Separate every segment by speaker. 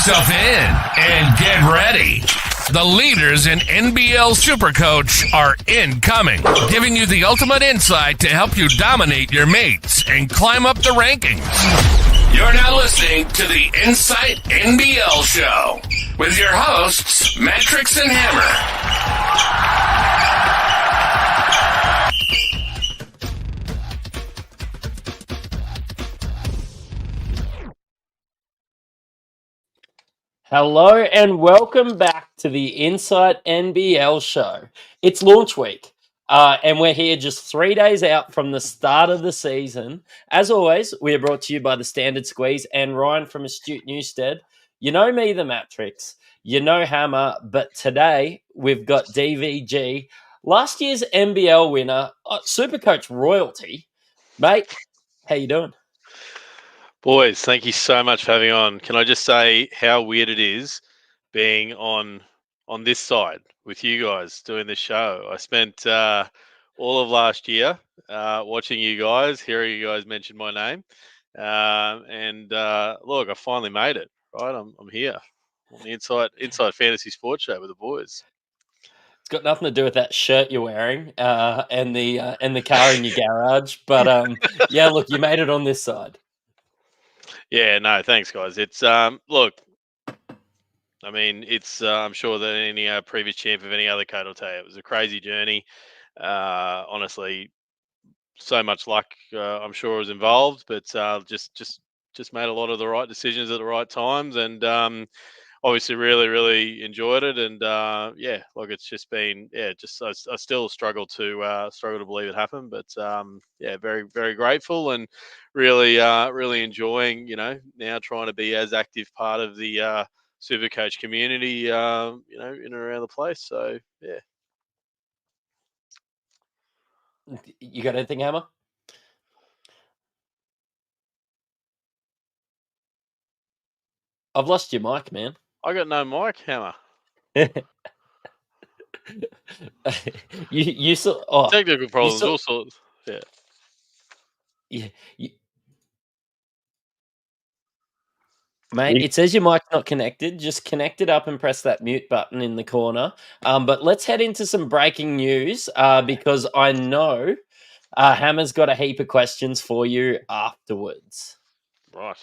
Speaker 1: yourself in and get ready. The leaders in NBL Supercoach are incoming, giving you the ultimate insight to help you dominate your mates and climb up the rankings. You're now listening to the Insight NBL Show with your hosts, Matrix and Hammer.
Speaker 2: Hello and welcome back to the Insight NBL Show. It's launch week, and we're here just 3 days out from the start of the season. As always, we are brought to you by the Standard Squeeze and Ryan from Astute Newstead. You know me, the Matrix. You know Hammer, but today we've got DVG, last year's NBL winner, Supercoach royalty. Mate, how you doing?
Speaker 3: Boys, thank you so much for having on. Can I just say how weird it is being on this side with you guys doing the show? I spent all of last year watching you guys, hearing you guys mention my name, and look, I finally made it. Right, I'm here on the Inside Fantasy Sports Show with the boys.
Speaker 2: It's got nothing to do with that shirt you're wearing and the car in your garage, but yeah, look, you made it on this side.
Speaker 3: Yeah, no, thanks, guys. It's look, I mean, it's I'm sure that any previous champ of any other code will tell you it was a crazy journey. Honestly, so much luck, I'm sure, was involved, but just made a lot of the right decisions at the right times, and obviously really enjoyed it. And yeah, look, it's just been just I still struggle to believe it happened, but yeah, very grateful and really enjoying, now trying to be as active part of the Supercoach community, in and around the place. So yeah.
Speaker 2: You got anything, Hammer? I've lost your mic, man.
Speaker 3: I got no mic, Hammer.
Speaker 2: you saw
Speaker 3: technical problems, all sorts.
Speaker 2: Yeah. Mate, it says your mic's not connected. Just connect it up and press that mute button in the corner. But let's head into some breaking news because I know Hammer's got a heap of questions for you afterwards.
Speaker 3: Right.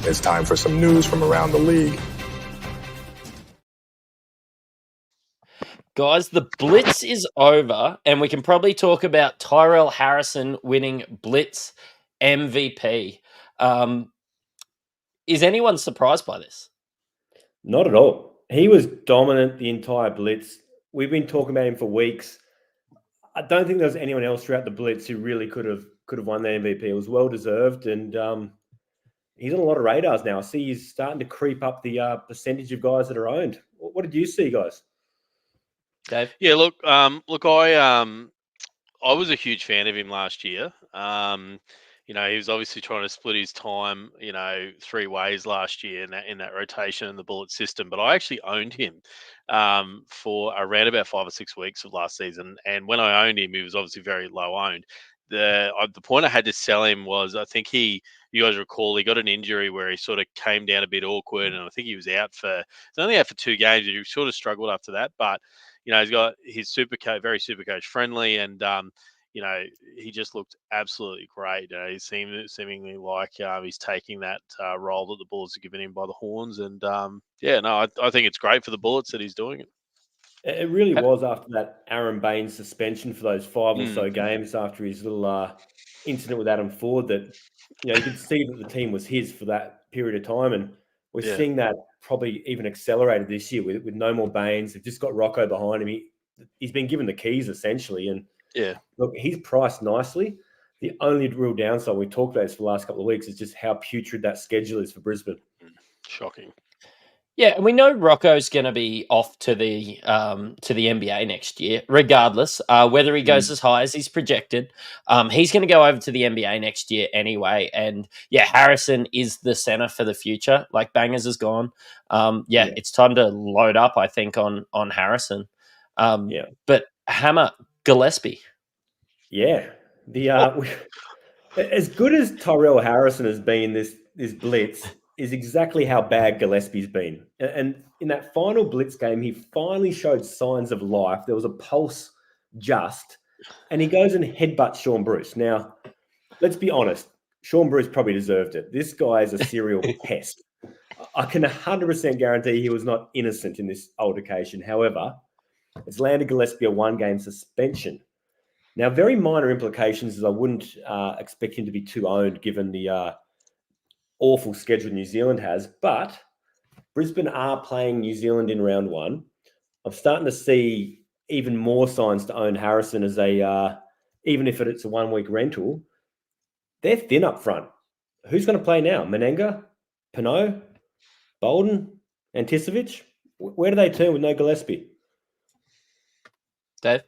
Speaker 4: It's time for some news from around the league.
Speaker 2: Guys, the Blitz is over, and we can probably talk about Tyrell Harrison winning Blitz MVP. Is anyone surprised by this?
Speaker 5: Not at all. He was dominant the entire Blitz. We've been talking about him for weeks. I don't think there was anyone else throughout the Blitz who really could have won the MVP. It was well deserved, and he's on a lot of radars now. I see he's starting to creep up the percentage of guys that are owned. What did you see, guys?
Speaker 2: Dave?
Speaker 3: Yeah, look, I was a huge fan of him last year. He was obviously trying to split his time, 3 ways last year in that rotation and the bullet system. But I actually owned him for around about 5 or 6 weeks of last season. And when I owned him, he was obviously very low owned. The point I had to sell him was, I think you guys recall, he got an injury where he sort of came down a bit awkward, and I think he was only out for 2 games. He sort of struggled after that, but he's got his Supercoach, very Supercoach friendly, and he just looked absolutely great. He seemingly like he's taking that role that the Bullets are giving him by the horns, and I think it's great for the Bullets that he's doing it.
Speaker 5: It really was after that Aaron Baines suspension for those 5 or so games after his little incident with Adam Ford that you could see that the team was his for that period of time, and we're seeing that probably even accelerated this year with no more Baines. They've just got Rocco behind him. He's been given the keys essentially, and look, he's priced nicely. The only real downside, we talked about this for the last couple of weeks, is just how putrid that schedule is for Brisbane.
Speaker 3: Shocking.
Speaker 2: Yeah, and we know Rocco's going to be off to the NBA next year, regardless whether he goes as high as he's projected. He's going to go over to the NBA next year anyway. And Harrison is the center for the future. Like Bangers is gone. It's time to load up, I think, on Harrison. But Hammer, Gillespie.
Speaker 5: Yeah, as good as Tyrell Harrison has been this Blitz. is exactly how bad Gillespie's been. And in that final Blitz game, he finally showed signs of life. There was a pulse just, and he goes and headbutts Sean Bruce. Now, let's be honest. Sean Bruce probably deserved it. This guy is a serial pest. I can 100% guarantee he was not innocent in this altercation. However, it's landed Gillespie a 1-game suspension. Now, very minor implications, as I wouldn't expect him to be too owned given the awful schedule New Zealand has. But Brisbane are playing New Zealand in round 1. I'm starting to see even more signs to own Harrison as even if it's a 1-week rental. They're thin up front. Who's going to play now? Menenga? Pinot? Bolden? Anticevic? Where do they turn with no Gillespie?
Speaker 2: Dave?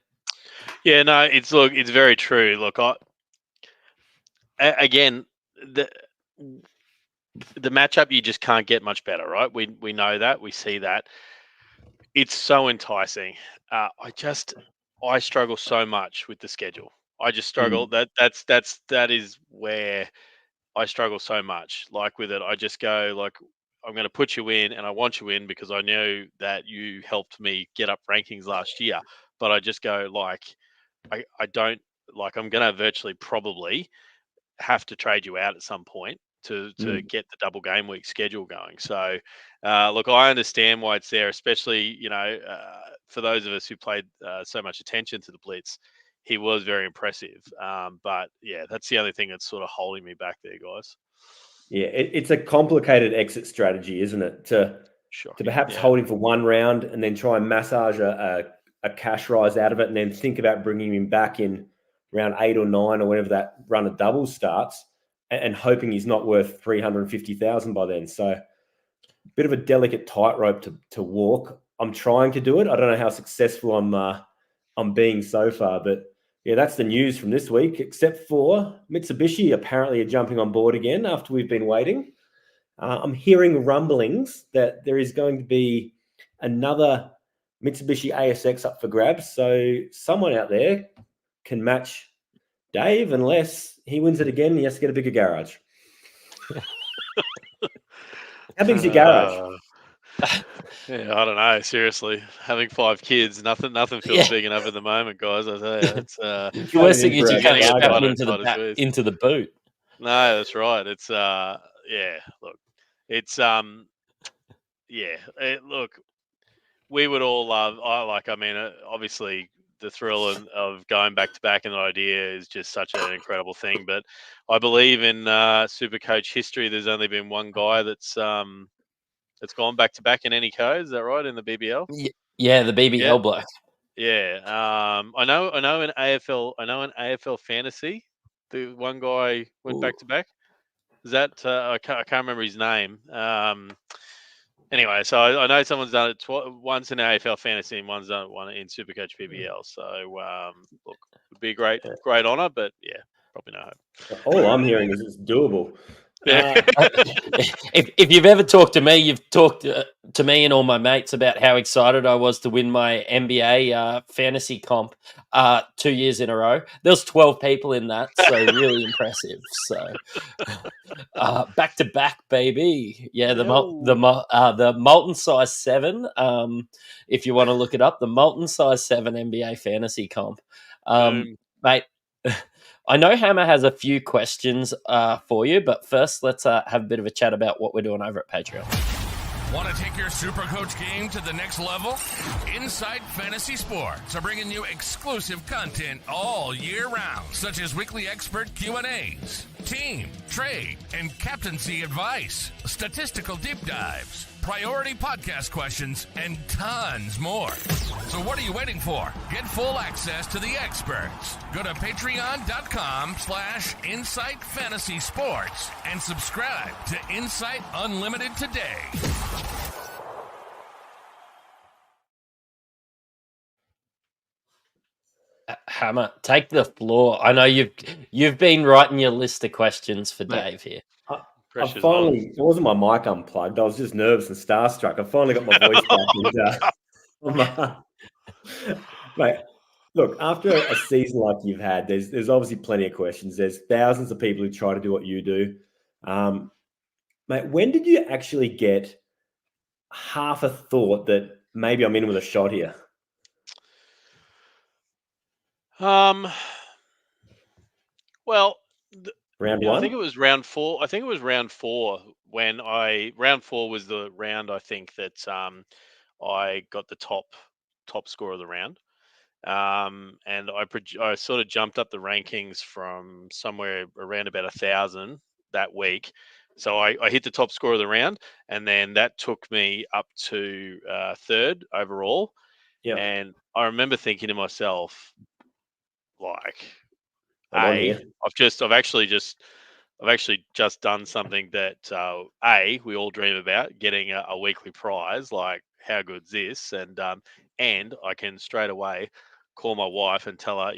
Speaker 3: Yeah, no, it's very true. Look, again, the matchup, you just can't get much better, right? We know that, we see that. It's so enticing. I struggle so much with the schedule. I just struggle. That is where I struggle so much. Like with it, I just go like, I'm going to put you in, and I want you in because I know that you helped me get up rankings last year. But I just go like, I don't like. I'm going to virtually probably have to trade you out at some point to get the double game week schedule going. So, look, I understand why it's there, especially for those of us who paid so much attention to the Blitz. He was very impressive. But yeah, that's the only thing that's sort of holding me back there, guys.
Speaker 5: Yeah, it's a complicated exit strategy, isn't it? To perhaps hold him for 1 round and then try and massage a cash rise out of it, and then think about bringing him back in round 8 or 9 or whenever that run of doubles starts, and hoping he's not worth 350,000 by then. So, bit of a delicate tightrope to walk. I'm trying to do it. I don't know how successful I'm being so far, but yeah, that's the news from this week, except for Mitsubishi apparently are jumping on board again after we've been waiting. I'm hearing rumblings that there is going to be another Mitsubishi ASX up for grabs. So someone out there can match Dave unless he wins it again and he has to get a bigger garage. How big's your garage?
Speaker 3: Yeah, I don't know. Seriously, having 5 kids, nothing feels big enough at the moment, guys. I tell you, it's
Speaker 2: the worst thing is you can't strap them into the boot.
Speaker 3: No, that's right. It's look, it's look, we would all love. Obviously, the thrill of going back to back and the idea is just such an incredible thing. But I believe in Supercoach history, there's only been one guy that's gone back to back in any code. Is that right, in the BBL?
Speaker 2: Yeah, the BBL bloke.
Speaker 3: Yeah. I know in AFL fantasy, the one guy went back to back. Is that I can't remember his name. Anyway, so I know someone's done it once in AFL fantasy and one's done it in Supercoach BBL. So look, it would be a great honor, but yeah, probably no hope.
Speaker 5: All I'm hearing is it's doable.
Speaker 3: Yeah.
Speaker 2: If you've ever talked to me, you've talked to me and all my mates about how excited I was to win my NBA fantasy comp 2 years in a row. There was 12 people in that, so really impressive. So back to back, baby. Yeah, the Molten Size 7. If you want to look it up, the Molten Size 7 NBA fantasy comp, mate. I know Hammer has a few questions for you, but first let's have a bit of a chat about what we're doing over at Patreon.
Speaker 1: Want to take your Supercoach game to the next level? Inside Fantasy Sports are bringing you exclusive content all year round, such as weekly expert Q&As, team, trade, and captaincy advice, statistical deep dives, priority podcast questions, and tons more. So what are you waiting for? Get full access to the experts. Go to patreon.com/Insight Fantasy Sports and subscribe to Insight Unlimited today.
Speaker 2: Hammer, take the floor. I know you've been writing your list of questions for Dave here.
Speaker 5: It wasn't my mic unplugged. I was just nervous and starstruck. I finally got my voice back. Mate, look, after a season like you've had, there's obviously plenty of questions. There's thousands of people who try to do what you do. Mate, when did you actually get half a thought that maybe I'm in with a shot here?
Speaker 3: Well,
Speaker 5: Round
Speaker 3: I
Speaker 5: one?
Speaker 3: think it was round 4. I think it was round 4 when round 4 was the round I think that I got the top score of the round. And I sort of jumped up the rankings from somewhere around about 1,000 that week. So I hit the top score of the round, and then that took me up to third overall.
Speaker 5: Yeah.
Speaker 3: And I remember thinking to myself, like,
Speaker 5: I'm on here.
Speaker 3: I've actually just done something that we all dream about, getting a weekly prize. Like, how good's this? And I can straight away call my wife and tell her,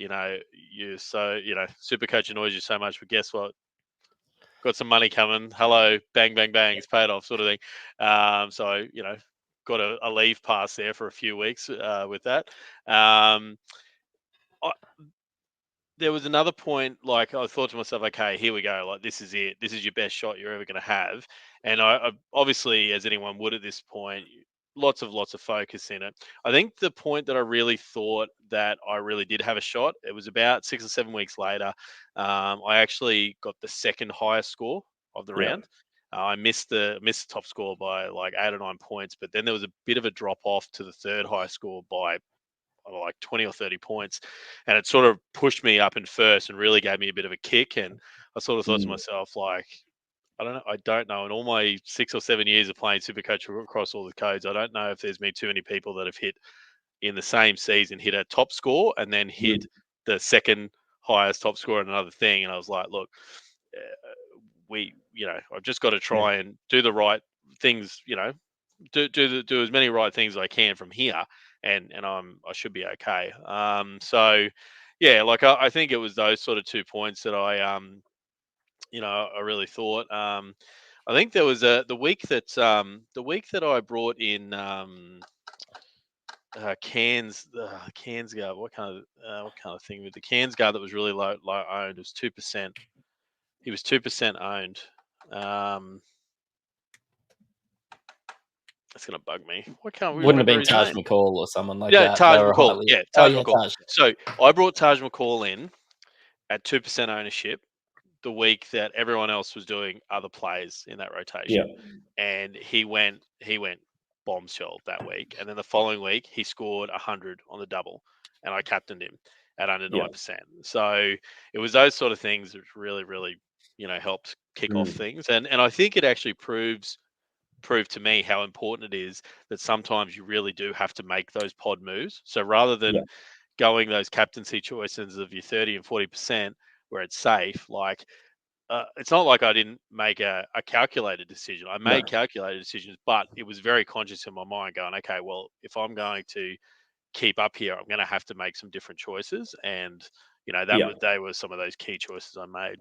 Speaker 3: Supercoach annoys you so much, but guess what? Got some money coming. Hello, bang, bang, bang. It's paid off, sort of thing. So got a leave pass there for a few weeks with that. Um, I, there was another point, like, I thought to myself, okay, here we go. Like, this is it. This is your best shot you're ever going to have. And I obviously, as anyone would at this point, lots of focus in it. I think the point that I really thought that I really did have a shot, it was about 6 or 7 weeks later. I actually got the second highest score of the
Speaker 5: Yeah.
Speaker 3: round. I missed the top score by like 8 or 9 points, but then there was a bit of a drop off to the third highest score by like 20 or 30 points, and it sort of pushed me up in first and really gave me a bit of a kick. And I sort of thought to myself, like, I don't know in all my 6 or 7 years of playing Supercoach across all the codes, I don't know if there's been too many people that have hit in the same season, hit a top score and then hit the second highest top score in another thing. And I was like, look, I've just got to try and do the right things, do as many right things as I can from here, and I should be okay. So yeah, like I think it was those sort of 2 points that I really thought. I think there was the week that I brought in cans guard. What kind of thing with the cans guard that was really low owned? It was 2%. He was 2% owned. That's gonna bug me. Why can't we
Speaker 2: Wouldn't have
Speaker 3: remember
Speaker 2: been
Speaker 3: his
Speaker 2: Taj
Speaker 3: name?
Speaker 2: McCall or someone like
Speaker 3: Yeah,
Speaker 2: that. They
Speaker 3: Taj
Speaker 2: were
Speaker 3: McCall.
Speaker 2: highly.
Speaker 3: Yeah,
Speaker 2: Oh
Speaker 3: Taj
Speaker 2: yeah,
Speaker 3: McCall.
Speaker 2: Taj.
Speaker 3: So I brought Taj McCall in at 2% ownership the week that everyone else was doing other players in that rotation.
Speaker 5: Yeah.
Speaker 3: And he went bombshell that week. And then the following week he scored 100 on the double, and I captained him at under 9%. So it was those sort of things which really, really, helped kick off things. And I think it actually proved to me how important it is that sometimes you really do have to make those pod moves. So rather than going those captaincy choices of your 30 and 40% where it's safe, like it's not like I didn't make a calculated decision. I made calculated decisions, but it was very conscious in my mind going, okay, well, if I'm going to keep up here, I'm going to have to make some different choices. And, they were some of those key choices I made.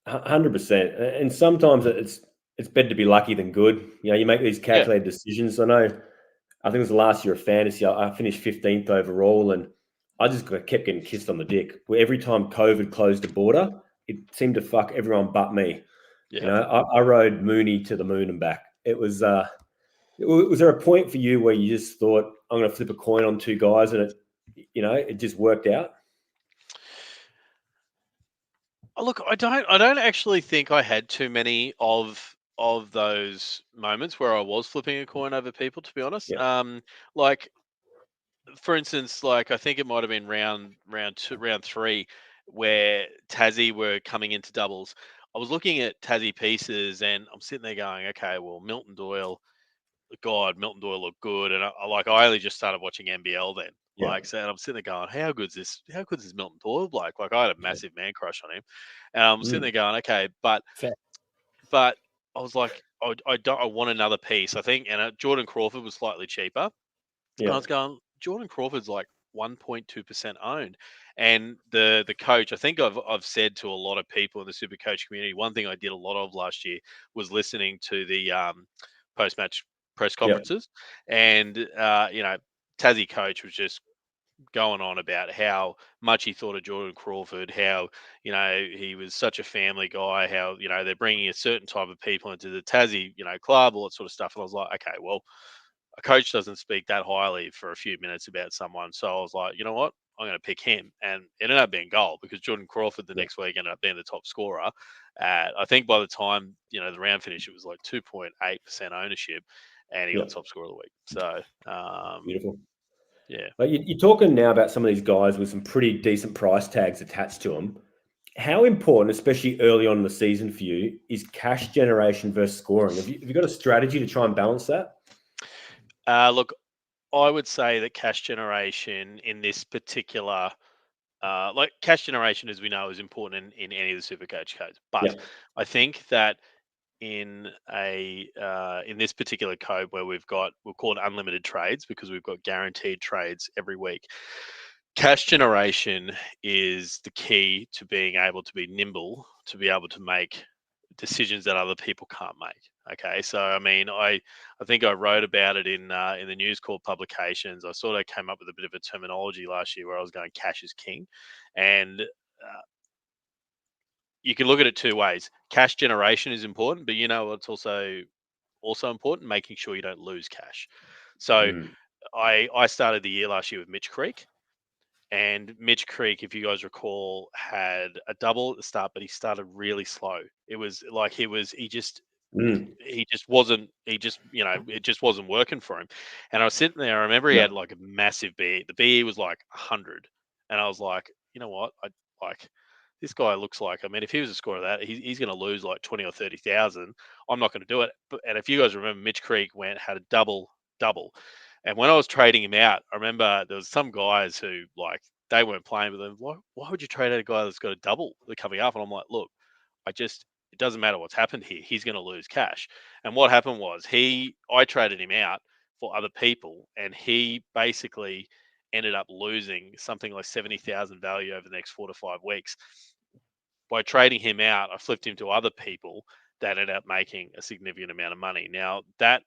Speaker 5: 100%. And sometimes it's better to be lucky than good. You make these calculated decisions. I know, I think it was the last year of fantasy. I finished 15th overall, and I just kept getting kissed on the dick. Where every time COVID closed the border, it seemed to fuck everyone but me.
Speaker 3: Yeah.
Speaker 5: I rode Mooney to the moon and back. It was. Was there a point for you where you just thought, I'm going to flip a coin on two guys, and it just worked out?
Speaker 3: Look, I don't actually think I had too many of those moments where I was flipping a coin over people, to be honest. Like, for instance, like I think it might have been round 3 where Tassie were coming into doubles. I was looking at Tassie pieces and I'm sitting there going, okay, well, Milton Doyle looked good. And I only just started watching NBL then. So, and I'm sitting there going, how good's this Milton Doyle bloke? Like, I had a massive man crush on him. And I'm sitting there going, okay, but I was like, I want another piece, I think. And Jordan Crawford was slightly cheaper. And I was going, Jordan Crawford's like 1.2% owned. And the coach, I think I've said to a lot of people in the Supercoach community, one thing I did a lot of last year was listening to the post-match press conferences. And, Tassie coach was just going on about how much he thought of Jordan Crawford, how, he was such a family guy, how, they're bringing a certain type of people into the Tassie, club, all that sort of stuff. And I was like, okay, well, a coach doesn't speak that highly for a few minutes about someone. So I was like, you know what? I'm going to pick him. And it ended up being gold because Jordan Crawford the next week ended up being the top scorer. I think by the time, the round finished, it was like 2.8% ownership and he got top scorer of the week. So,
Speaker 5: Beautiful.
Speaker 3: yeah.
Speaker 5: But you're talking now about some of these guys with some pretty decent price tags attached to them. How important, especially early on in the season for you, is cash generation versus scoring? Have you got a strategy to try and balance that?
Speaker 3: Look, I would say that cash generation in this particular, like cash generation, as we know, is important in any of the Supercoach codes. But I think that in this particular code where we'll call it unlimited trades because we've got guaranteed trades every week. Cash generation is the key to being able to be nimble, to be able to make decisions that other people can't make. Okay, so I mean, I think I wrote about it in the News Corp publications. I sort of came up with a bit of a terminology last year where I was going cash is king, and you can look at it two ways. Cash generation is important, but it's also important making sure you don't lose cash. So I started the year last year with Mitch Creek. And Mitch Creek, if you guys recall, had a double at the start, but he started really slow. It was like it just wasn't working for him. And I was sitting there, I remember he had like a massive BE. The BE was like 100. And I was like, you know what? This guy looks like, I mean, if he was a scorer of that, he's going to lose like 20 or 30,000. I'm not going to do it. And if you guys remember, Mitch Creek had a double. And when I was trading him out, I remember there was some guys who they weren't playing with him. Why would you trade out a guy that's got a double coming up? And I'm like, look, it doesn't matter what's happened here. He's going to lose cash. And what happened was I traded him out for other people, and he basically ended up losing something like 70,000 value over the next 4 to 5 weeks. By trading him out, I flipped him to other people that ended up making a significant amount of money. Now that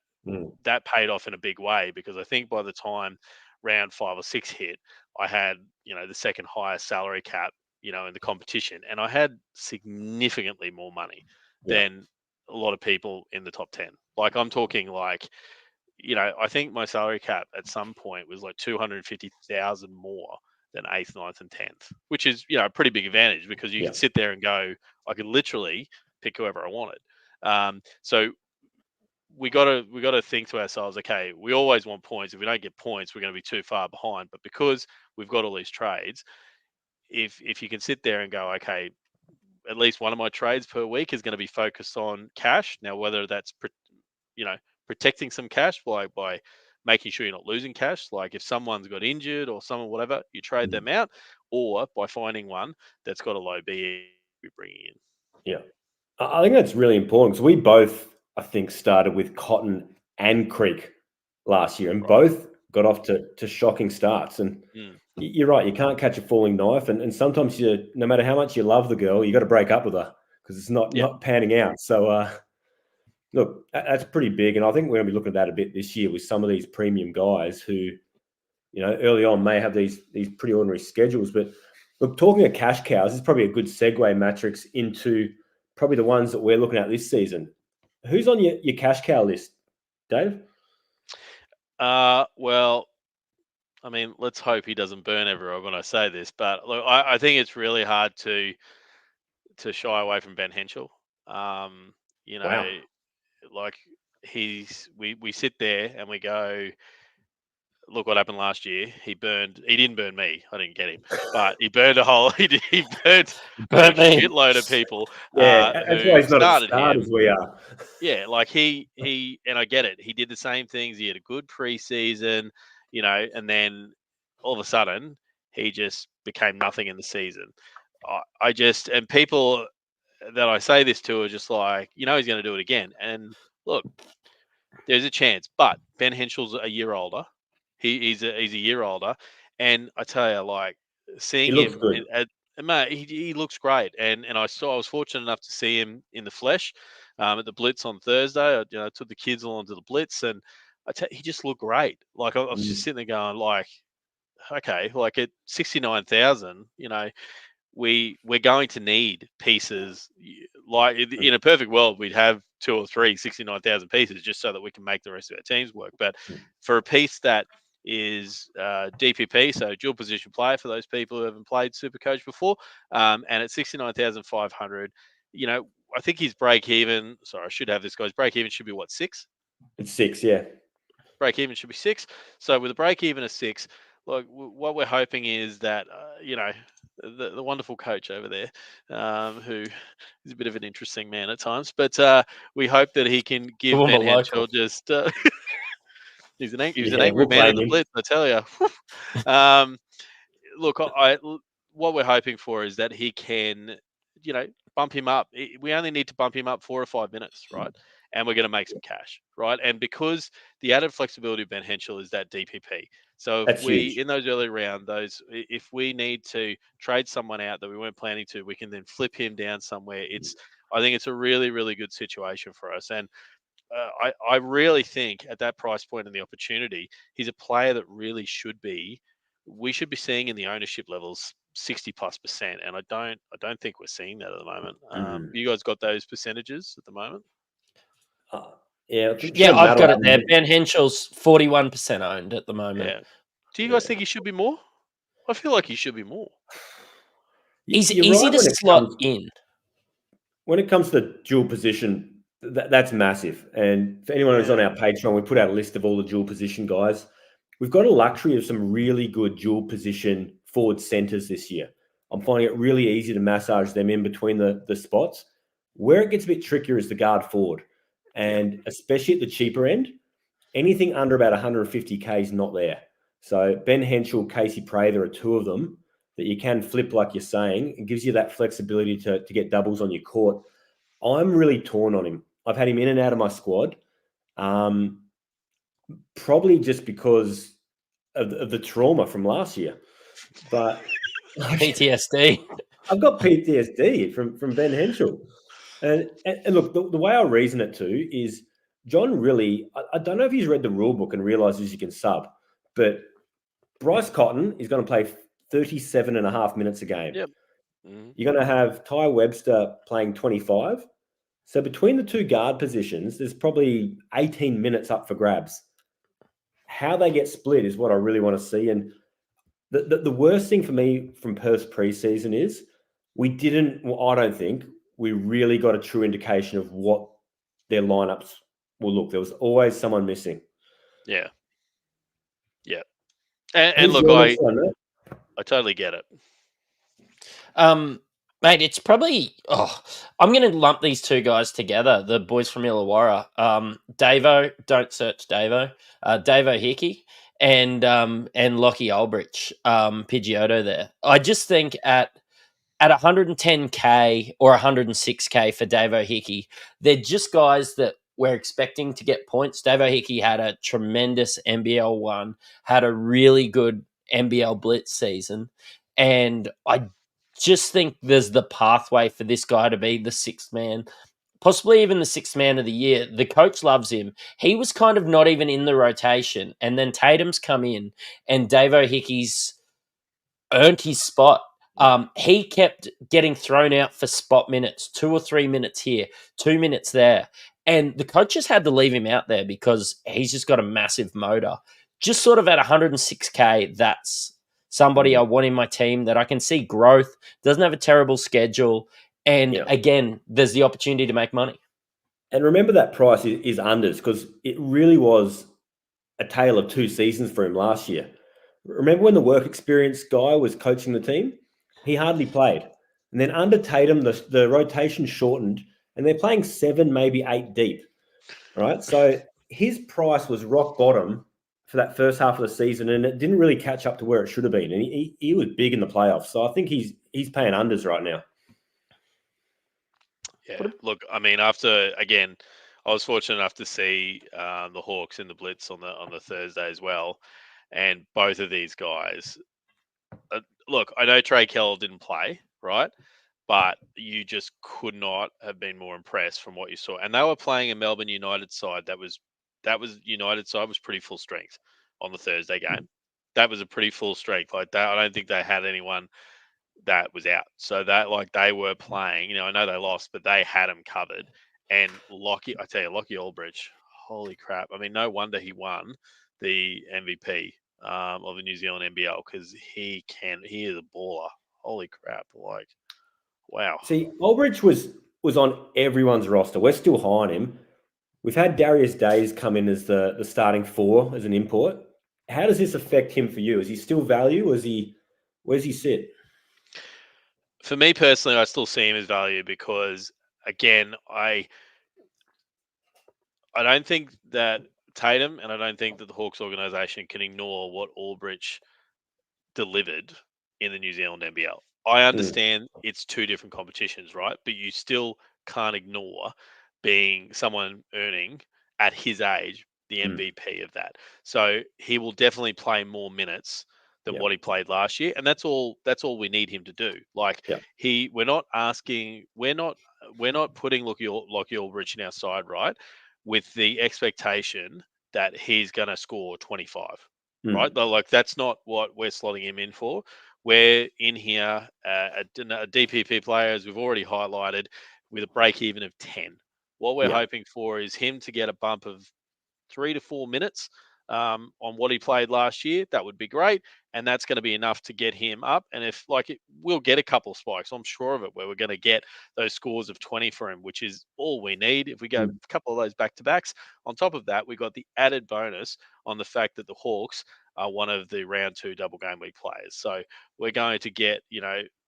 Speaker 3: paid off in a big way because I think by the time round 5 or 6 hit, I had, the second highest salary cap, in the competition. And I had significantly more money than a lot of people in the top 10. Like I'm talking I think my salary cap at some point was like 250,000 more than 8th, 9th, and 10th, which is, a pretty big advantage because you can sit there and go, I could literally pick whoever I wanted. So we got to think to ourselves, okay, we always want points. If we don't get points, we're going to be too far behind. But because we've got all these trades, if you can sit there and go, okay, at least one of my trades per week is going to be focused on cash. Now, whether that's protecting some cash by making sure you're not losing cash, like if someone's got injured or someone whatever, you trade them out, or by finding one that's got a low BE, we bring in.
Speaker 5: Yeah, I think that's really important because we both, I think, started with Cotton and Creek last year, and both got off to shocking starts. And you're right, you can't catch a falling knife, and sometimes no matter how much you love the girl, you got to break up with her because it's not panning out. So look, that's pretty big, and I think we're going to be looking at that a bit this year with some of these premium guys who, early on may have these pretty ordinary schedules. But look, talking of cash cows, this is probably a good segue, Matrix, into probably the ones that we're looking at this season. Who's on your cash cow list, Dave?
Speaker 3: Well, I mean, let's hope he doesn't burn everyone when I say this, but look, I think it's really hard to shy away from Ben Henschel. Wow. Like we sit there and we go, look what happened last year. He didn't burn me. I didn't get him, but he burned he burned a shitload of people.
Speaker 5: Yeah, that's why he's not as started as we are.
Speaker 3: Yeah, like he and I get it. He did the same things. He had a good preseason, and then all of a sudden he just became nothing in the season. And people that I say this to are just like, he's going to do it again. And look, there's a chance, but Ben Henschel's a year older. He's a year older, and I tell you, seeing him, he looks great. And I was fortunate enough to see him in the flesh at the Blitz on Thursday. I took the kids along to the Blitz, and he just looked great. I was just sitting there going, okay, like at 69,000, we're going to need pieces. Like in a perfect world, we'd have 2 or 3 69,000 pieces just so that we can make the rest of our teams work. But for a piece that is DPP, so dual position player for those people who haven't played Supercoach before, and at 69,500, I think his break even. Sorry, I should have this guy's break even should be what, 6?
Speaker 5: It's 6, yeah.
Speaker 3: Break even should be 6. So with a break even of 6, like what we're hoping is that the wonderful coach over there, who is a bit of an interesting man at times, but we hope that he can give
Speaker 2: Former
Speaker 3: Ben
Speaker 2: local.
Speaker 3: Henschel just. He was an
Speaker 5: Yeah,
Speaker 3: angry
Speaker 5: we'll
Speaker 3: man in
Speaker 5: blame
Speaker 3: the
Speaker 5: him.
Speaker 3: Blitz, I tell you. Look, what we're hoping for is that he can, bump him up. We only need to bump him up 4 or 5 minutes, right? And we're going to make some cash, right? And because the added flexibility of Ben Henschel is that DPP. So if
Speaker 5: That's huge.
Speaker 3: in those early round, if we need to trade someone out that we weren't planning to, we can then flip him down somewhere. I think it's a really, really good situation for us. And I really think at that price point and the opportunity, he's a player that really we should be seeing in the ownership levels 60+%, and I don't think we're seeing that at the moment. You guys got those percentages at the moment?
Speaker 5: Yeah, I think
Speaker 2: Yeah,
Speaker 5: Sean
Speaker 2: I've got
Speaker 5: Madeline
Speaker 2: it there.
Speaker 5: had-
Speaker 2: Ben Henschel's 41% owned at the moment.
Speaker 3: Yeah. Do you guys think he should be more? I feel like he should be more.
Speaker 2: He's
Speaker 5: You're
Speaker 2: easy
Speaker 5: right
Speaker 2: to
Speaker 5: when it
Speaker 2: slot
Speaker 5: comes
Speaker 2: in.
Speaker 5: when it comes to dual position. That's massive. And for anyone who's on our Patreon, we put out a list of all the dual position guys. We've got a luxury of some really good dual position forward centers this year. I'm finding it really easy to massage them in between the spots. Where it gets a bit trickier is the guard forward. And especially at the cheaper end, anything under about 150K is not there. So Ben Henschel, Casey Prather are two of them that you can flip, like you're saying. It gives you that flexibility to get doubles on your court. I'm really torn on him. I've had him in and out of my squad, probably just because of the trauma from last year. But
Speaker 2: PTSD.
Speaker 5: I've got PTSD from Ben Henschel. And look, the way I reason it too is John really, I don't know if he's read the rule book and realizes you can sub, but Bryce Cotton is going to play 37 and a half minutes a game.
Speaker 3: Yep. Mm-hmm.
Speaker 5: You're going to have Ty Webster playing 25. So between the two guard positions, there's probably 18 minutes up for grabs. How they get split is what I really want to see. And the worst thing for me from Perth's preseason is I don't think we really got a true indication of what their lineups will look. There was always someone missing.
Speaker 3: Yeah. Yeah. And look, I totally get it.
Speaker 2: Mate, it's probably I'm gonna lump these two guys together, the boys from Illawarra. Davo, don't search Davo. Davo Hickey and Lockie Ulbrich, Pidgeotto there. I just think at 110K or 106K for Davo Hickey, they're just guys that we're expecting to get points. Davo Hickey had a tremendous NBL 1, had a really good NBL Blitz season, and I just think there's the pathway for this guy to be the sixth man, possibly even the sixth man of the year. The coach loves him. He was kind of not even in the rotation, and then Tatum's come in, and Davo Hickey's earned his spot. He kept getting thrown out for spot minutes, 2 or 3 minutes here, 2 minutes there. And the coaches had to leave him out there because he's just got a massive motor. Just sort of at 106K, that's somebody I want in my team that I can see growth, doesn't have a terrible schedule. And again, there's the opportunity to make money.
Speaker 5: And remember that price is unders because it really was a tale of two seasons for him last year. Remember when the work experience guy was coaching the team? He hardly played. And then under Tatum, the rotation shortened and they're playing 7, maybe 8 deep. Right. So his price was rock bottom for that first half of the season and it didn't really catch up to where it should have been. And he was big in the playoffs. So I think he's paying unders right now.
Speaker 3: Yeah. Look, I mean, I was fortunate enough to see the Hawks in the Blitz on the Thursday as well. And both of these guys, look, I know Trey Kell didn't play, right? But you just could not have been more impressed from what you saw. And they were playing a Melbourne United side that was United side was pretty full strength on the Thursday game. that was a pretty full streak. Like that, I don't think they had anyone that was out. So that like they were playing. You know, I know they lost, but they had them covered. And I tell you, Lockie Aldrich, holy crap! I mean, no wonder he won the MVP of the New Zealand NBL because he is a baller. Holy crap! Like, wow.
Speaker 5: See, Ulbrich was on everyone's roster. We're still high on him. We've had Darius Days come in as the starting 4 as an import. How does this affect him for you? Is he still value? Where's he sit?
Speaker 3: For me personally, I still see him as value because, again, I don't think that Tatum and I don't think that the Hawks organization can ignore what Aldrich delivered in the New Zealand NBL. I understand it's 2 different competitions, right? But you still can't ignore being someone earning at his age the MVP of that. So he will definitely play more minutes than what he played last year, and that's all we need him to do. Like we're not putting Lockie Aldrich in our side, right? With the expectation that he's going to score 25. Right? Like that's not what we're slotting him in for. We're in here a DPP player, as we've already highlighted, with a break even of 10. What we're hoping for is him to get a bump of 3 to 4 minutes on what he played last year. That would be great. And that's going to be enough to get him up. And if we'll get a couple of spikes, I'm sure of it, where we're going to get those scores of 20 for him, which is all we need. If we go a couple of those back-to-backs, on top of that, we got the added bonus on the fact that the Hawks are one of the round 2 double game week players. So we're going to get,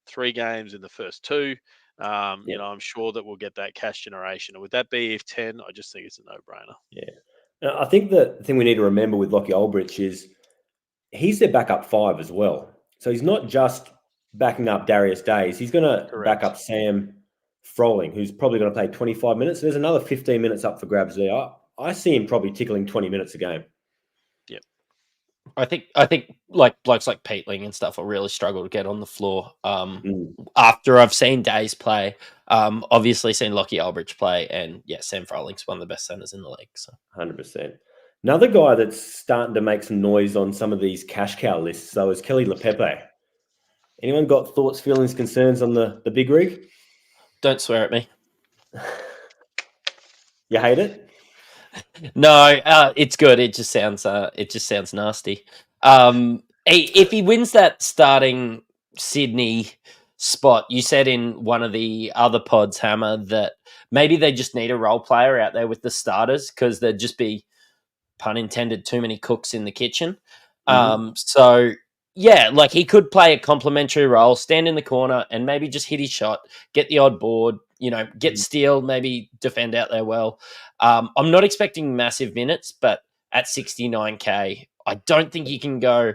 Speaker 3: 3 games in the first 2. I'm sure that we'll get that cash generation. And with that BF 10, I just think it's a no-brainer.
Speaker 5: Yeah. Now, I think the thing we need to remember with Lockie Aldrich is he's their backup 5 as well. So he's not just backing up Darius Days. He's going to back up Sam Froling, who's probably going to play 25 minutes. There's another 15 minutes up for grabs there. I see him probably tickling 20 minutes a game.
Speaker 3: Yep.
Speaker 2: I think like blokes like Peatling and stuff will really struggle to get on the floor. After I've seen Days play, obviously seen Lockie Aldrich play, and Sam Froling's one of the best centers in the league. So
Speaker 5: 100%. Another guy that's starting to make some noise on some of these cash cow lists, though, is Kelly LePepe. Anyone got thoughts, feelings, concerns on the big rig? Don't
Speaker 2: swear at me.
Speaker 5: You hate it?
Speaker 2: No, it's good. It just sounds nasty. If he wins that starting Sydney spot, you said in one of the other pods, Hammer, that maybe they just need a role player out there with the starters because there'd just be, pun intended, too many cooks in the kitchen. So he could play a complementary role, stand in the corner and maybe just hit his shot, get the odd board, get steal, maybe defend out there well. I'm not expecting massive minutes, but at 69K, I don't think you can go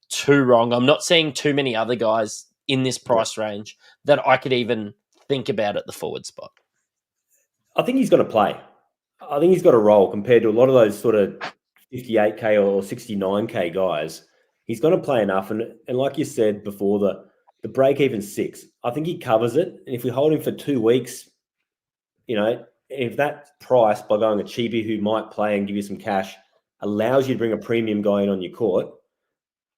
Speaker 2: too wrong. I'm not seeing too many other guys in this price range that I could even think about at the forward spot.
Speaker 5: I think he's going to play. I think he's got a role compared to a lot of those sort of 58K or 69K guys. He's going to play enough. And like you said before, the break even 6, I think he covers it. And if we hold him for 2 weeks, if that price by going a cheapie who might play and give you some cash allows you to bring a premium guy in on your court,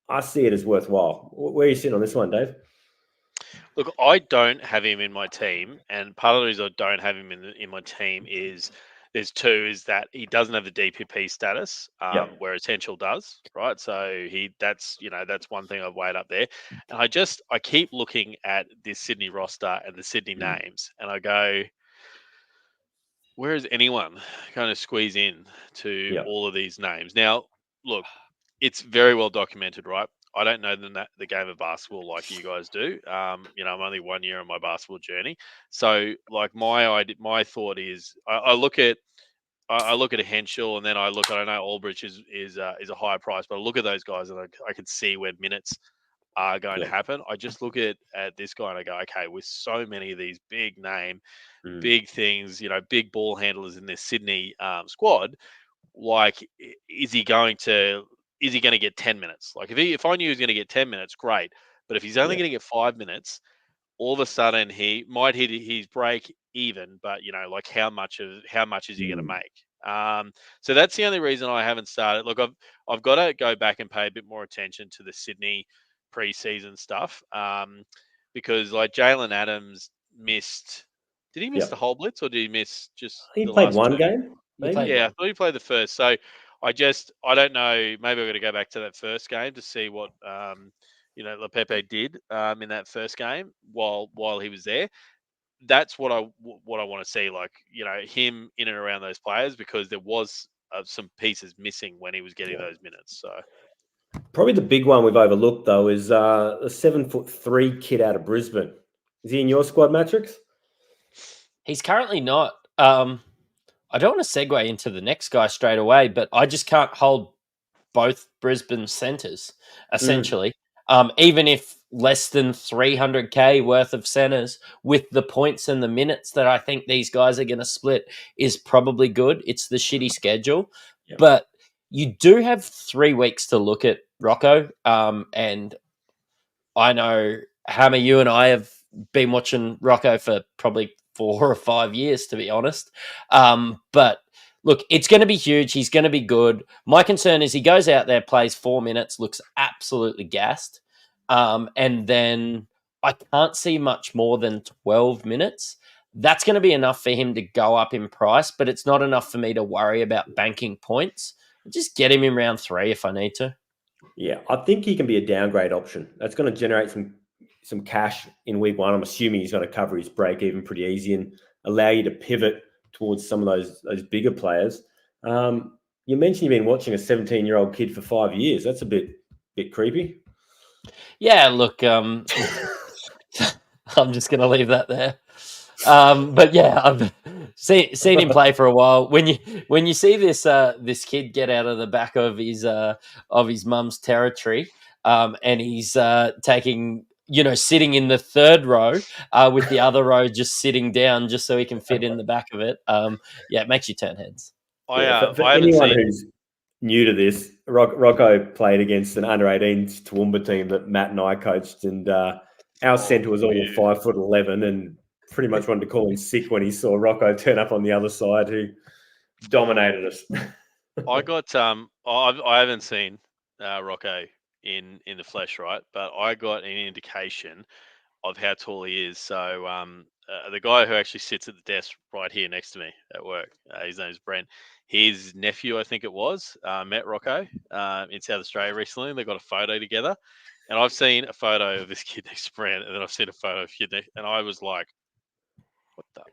Speaker 5: I see it as worthwhile. Where are you sitting on this one, Dave?
Speaker 3: Look, I don't have him in my team, and part of the reason I don't have him in my team is there's 2, is that he doesn't have the DPP status, whereas Henschel does, right? So that's one thing I've weighed up there. And I keep looking at this Sydney roster and the Sydney names, and I go, where is anyone going to squeeze in to all of these names? Now, look, it's very well documented, right? I don't know the game of basketball like you guys do. I'm only 1 year on my basketball journey. So, like, my thought is, I look at a Henschel, and then I know Aldrich is a higher price, but I look at those guys and I can see where minutes are going to happen. I just look at this guy and I go, okay, with so many of these big name, big things, big ball handlers in this Sydney squad, like, is he going to get 10 minutes? Like, if I knew he was going to get 10 minutes, great. But if he's only going to get 5 minutes, all of a sudden he might hit his break even, but like how much is he going to make? So that's the only reason I haven't started. Look, I've got to go back and pay a bit more attention to the Sydney preseason stuff, because like Jalen Adams missed. Did he miss the whole blitz, or did he miss just
Speaker 5: He
Speaker 3: the
Speaker 5: played
Speaker 3: last
Speaker 5: one
Speaker 3: two?
Speaker 5: game, maybe.
Speaker 3: Yeah, I thought he played the first. So I don't know. Maybe I've got to go back to that first game to see what Lepepe did in that first game while he was there. That's what I want to see. Like him in and around those players, because there was some pieces missing when he was getting those minutes. So
Speaker 5: probably the big one we've overlooked though is a 7'3" kid out of Brisbane. Is he in your squad, Matrix?
Speaker 2: He's currently not. I don't want to segue into the next guy straight away, but I just can't hold both Brisbane centres, essentially. Even if less than 300K worth of centres, with the points and the minutes that I think these guys are going to split, is probably good. It's the shitty schedule.
Speaker 5: Yep.
Speaker 2: But you do have 3 weeks to look at Rocco. And I know, Hammer, you and I have been watching Rocco for probably 4 or 5 years, to be honest. But look, it's going to be huge. He's going to be good. My concern is he goes out there, plays 4 minutes, looks absolutely gassed. And then I can't see much more than 12 minutes. That's going to be enough for him to go up in price, but it's not enough for me to worry about banking points. Just get him in round 3 if I need to.
Speaker 5: Yeah, I think he can be a downgrade option. That's going to generate some cash in week 1. I'm assuming he's going to cover his break even pretty easy and allow you to pivot towards some of those bigger players. You mentioned you've been watching a 17-year-old kid for 5 years. That's a bit creepy.
Speaker 2: Yeah, look, I'm just going to leave that there. But yeah, I've seen him play for a while. When you see this kid get out of the back of his mum's territory, and he's taking, sitting in the third row, with the other row just sitting down just so he can fit in the back of it. Yeah, it makes you turn heads.
Speaker 5: For anyone who's new to this, Rocco played against an under-18s Toowoomba team that Matt and I coached, and our centre was all 5'11" and pretty much wanted to call him sick when he saw Rocco turn up on the other side, who dominated us.
Speaker 3: I got I haven't seen Rocco in the flesh, right? But I got an indication of how tall he is. So the guy who actually sits at the desk right here next to me at work, his name is Brent. His nephew, I think it was, met Rocco in South Australia recently, and they got a photo together. And I've seen a photo of this kid next to Brent, and then I've seen a photo of kid next, and I was like,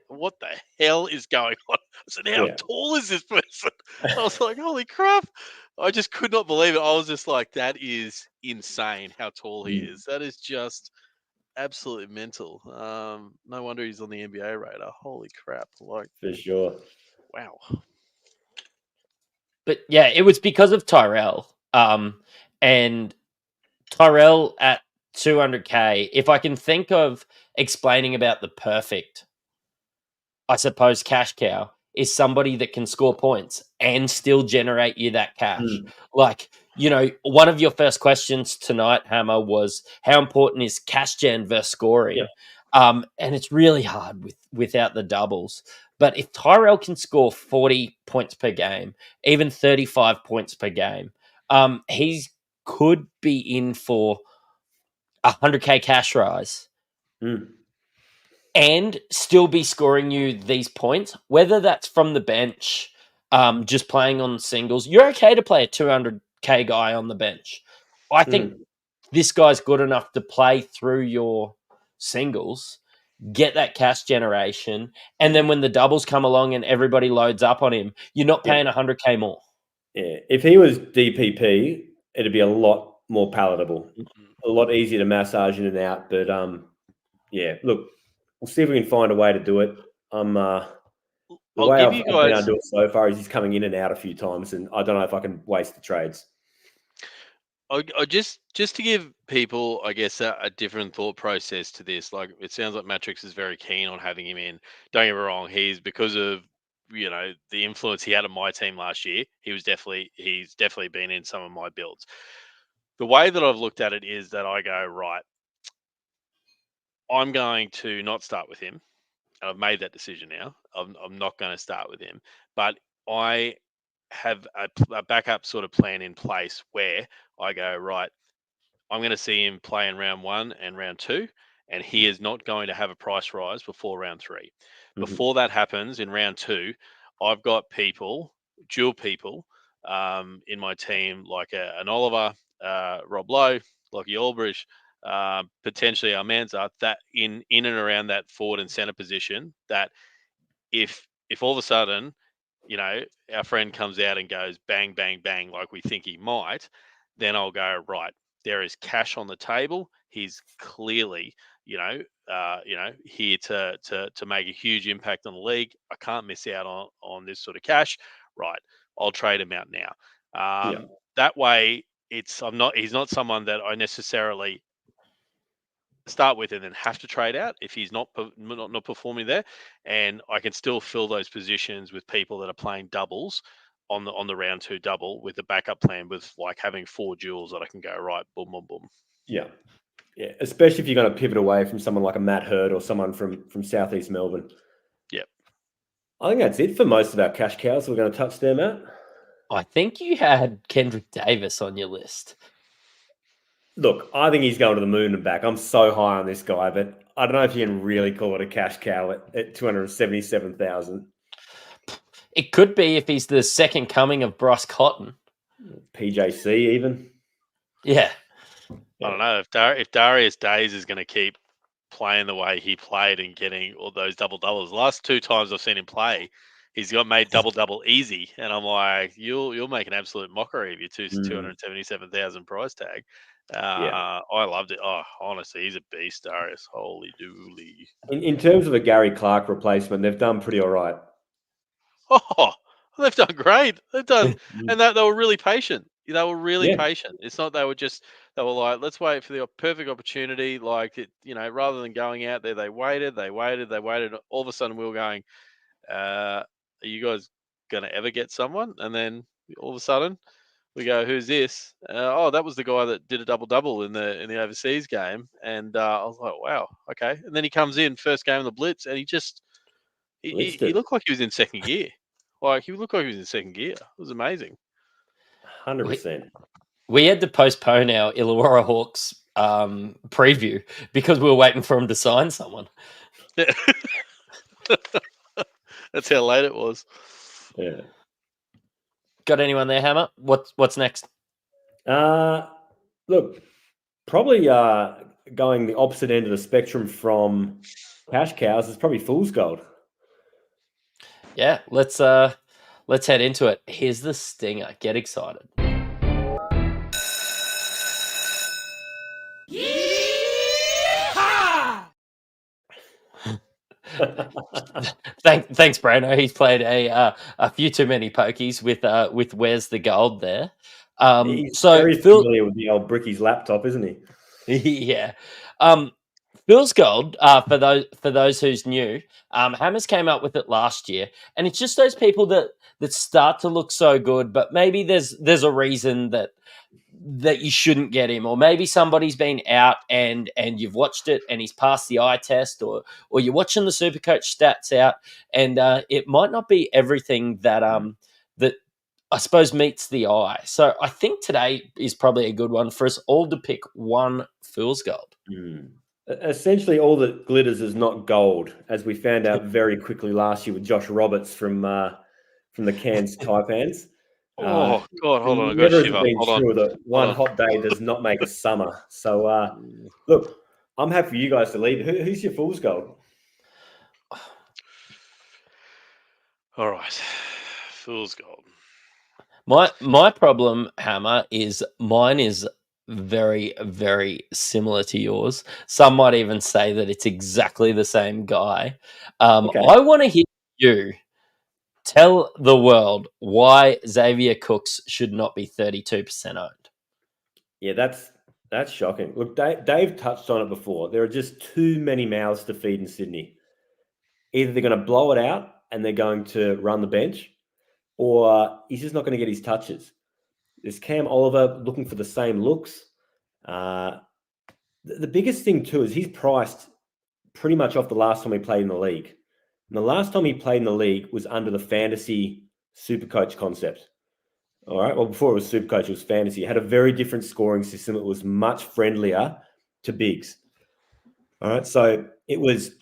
Speaker 3: what the hell is going on? I said, how tall is this person? I was like, holy crap. I just could not believe it. I was just like, that is insane how tall he is. That is just absolutely mental. No wonder he's on the NBA radar. Holy crap. Like,
Speaker 5: for sure.
Speaker 3: Wow.
Speaker 2: But yeah, it was because of Tyrell. And Tyrell at 200K, if I can think of explaining about the perfect, I suppose, cash cow, is somebody that can score points and still generate you that cash. Like, one of your first questions tonight, Hammer, was how important is cash gen versus scoring? And it's really hard without the doubles. But if Tyrell can score 40 points per game, even 35 points per game, he could be in for 100K cash rise. And still be scoring you these points, whether that's from the bench, just playing on singles. You're okay to play a 200K guy on the bench. I think this guy's good enough to play through your singles, get that cash generation, and then when the doubles come along and everybody loads up on him, you're not paying 100K more.
Speaker 5: Yeah, if he was DPP, it'd be a lot more palatable, a lot easier to massage in and out. But yeah, look, we'll see if we can find a way to do it. The way I've been able to do it so far is he's coming in and out a few times, and I don't know if I can waste the trades.
Speaker 3: I just to give people, I guess, a different thought process to this. Like, it sounds like Matrix is very keen on having him in. Don't get me wrong, he's because of the influence he had on my team last year. He's definitely been in some of my builds. The way that I've looked at it is that I go, right, I'm going to not start with him. I've made that decision now. I'm not going to start with him, but I have a backup sort of plan in place where I go, right, I'm going to see him play in round 1 and round 2, and he is not going to have a price rise before round 3. Before that happens in round 2, I've got dual people in my team, like an Oliver, Rob Lowe, Lockie Aldridge, potentially Almanza, that in and around that forward and center position, that if all of a sudden, our friend comes out and goes bang, bang, bang, like we think he might, then I'll go, right, there is cash on the table. He's clearly, here to make a huge impact on the league. I can't miss out on this sort of cash. Right, I'll trade him out now. That way, he's not someone that I necessarily start with and then have to trade out if he's not performing there, and I can still fill those positions with people that are playing doubles on the round 2 double with the backup plan, with like having 4 duels that I can go right, boom, boom, boom.
Speaker 5: Yeah, especially if you're going to pivot away from someone like a Matt Hurd or someone from Southeast Melbourne.
Speaker 3: Yep.
Speaker 5: I think that's it for most of our cash cows we're going to touch there, Matt.
Speaker 2: I think you had Kendrick Davis on your list.
Speaker 5: Look, I think he's going to the moon and back. I'm so high on this guy, but I don't know if you can really call it a cash cow at 277,000.
Speaker 2: It could be if he's the second coming of Bryce Cotton.
Speaker 5: PJC even.
Speaker 2: Yeah.
Speaker 3: I don't know if Darius Days is going to keep playing the way he played and getting all those double-doubles. The last 2 times I've seen him play, he's got made double-double easy, and I'm like, you'll make an absolute mockery of your 277,000 price tag. I loved it. Oh, honestly, he's a beast, Darius. Holy dooly.
Speaker 5: In terms of a Gary Clark replacement, they've done pretty all right.
Speaker 3: Oh, they've done great. They've done, and they were really patient. They were really patient. It's not they were like, let's wait for the perfect opportunity. Like it, rather than going out there, they waited. All of a sudden, we were going, are you guys going to ever get someone? And then all of a sudden, we go, who's this? That was the guy that did a double-double in the overseas game. And I was like, wow, okay. And then he comes in first game of the Blitz, and he looked like he was in second gear. Like he looked like he was in second gear. It was amazing.
Speaker 5: 100%.
Speaker 2: We had to postpone our Illawarra Hawks preview because we were waiting for him to sign someone.
Speaker 3: Yeah. That's how late it was.
Speaker 5: Yeah.
Speaker 2: Got anyone there, Hammer? What's next?
Speaker 5: Look, probably going the opposite end of the spectrum from cash cows is probably fool's gold.
Speaker 2: Yeah, let's head into it. Here's the stinger. Get excited. Thanks, Brano. He's played a few too many pokies with Where's the Gold there.
Speaker 5: He's very familiar with the old Bricky's laptop, isn't he?
Speaker 2: Yeah. Phil's Gold, for those who's new, Hammers came up with it last year, and it's just those people that start to look so good, but maybe there's a reason that you shouldn't get him, or maybe somebody's been out and you've watched it and he's passed the eye test, or you're watching the Supercoach stats out, and it might not be everything that that I suppose meets the eye. So I think today is probably a good one for us all to pick one Fool's Gold.
Speaker 5: Essentially, all that glitters is not gold, as we found out very quickly last year with Josh Roberts from the Cairns Taipans.
Speaker 3: Oh God! Hold on, I got
Speaker 5: never
Speaker 3: shiver.
Speaker 5: has been
Speaker 3: Hold
Speaker 5: true
Speaker 3: on.
Speaker 5: that one hot day does not make a summer. So, look, I'm happy for you guys to lead. Who's your Fool's Gold?
Speaker 3: All right, Fool's Gold.
Speaker 2: My problem, Hammer, is mine is very, very similar to yours. Some might even say that it's exactly the same guy.
Speaker 5: Okay.
Speaker 2: I want to hear you tell the world why Xavier Cooks should not be 32% owned.
Speaker 5: Yeah, that's shocking. Look, Dave touched on it before. There are just too many mouths to feed in Sydney. Either they're going to blow it out and they're going to run the bench, or he's just not going to get his touches. There's Cam Oliver looking for the same looks. The biggest thing too is he's priced pretty much off the last time he played in the league. And the last time he played in the league was under the fantasy Supercoach concept. All right. Well, before it was Supercoach, it was fantasy. It had a very different scoring system. It was much friendlier to bigs. All right. So it was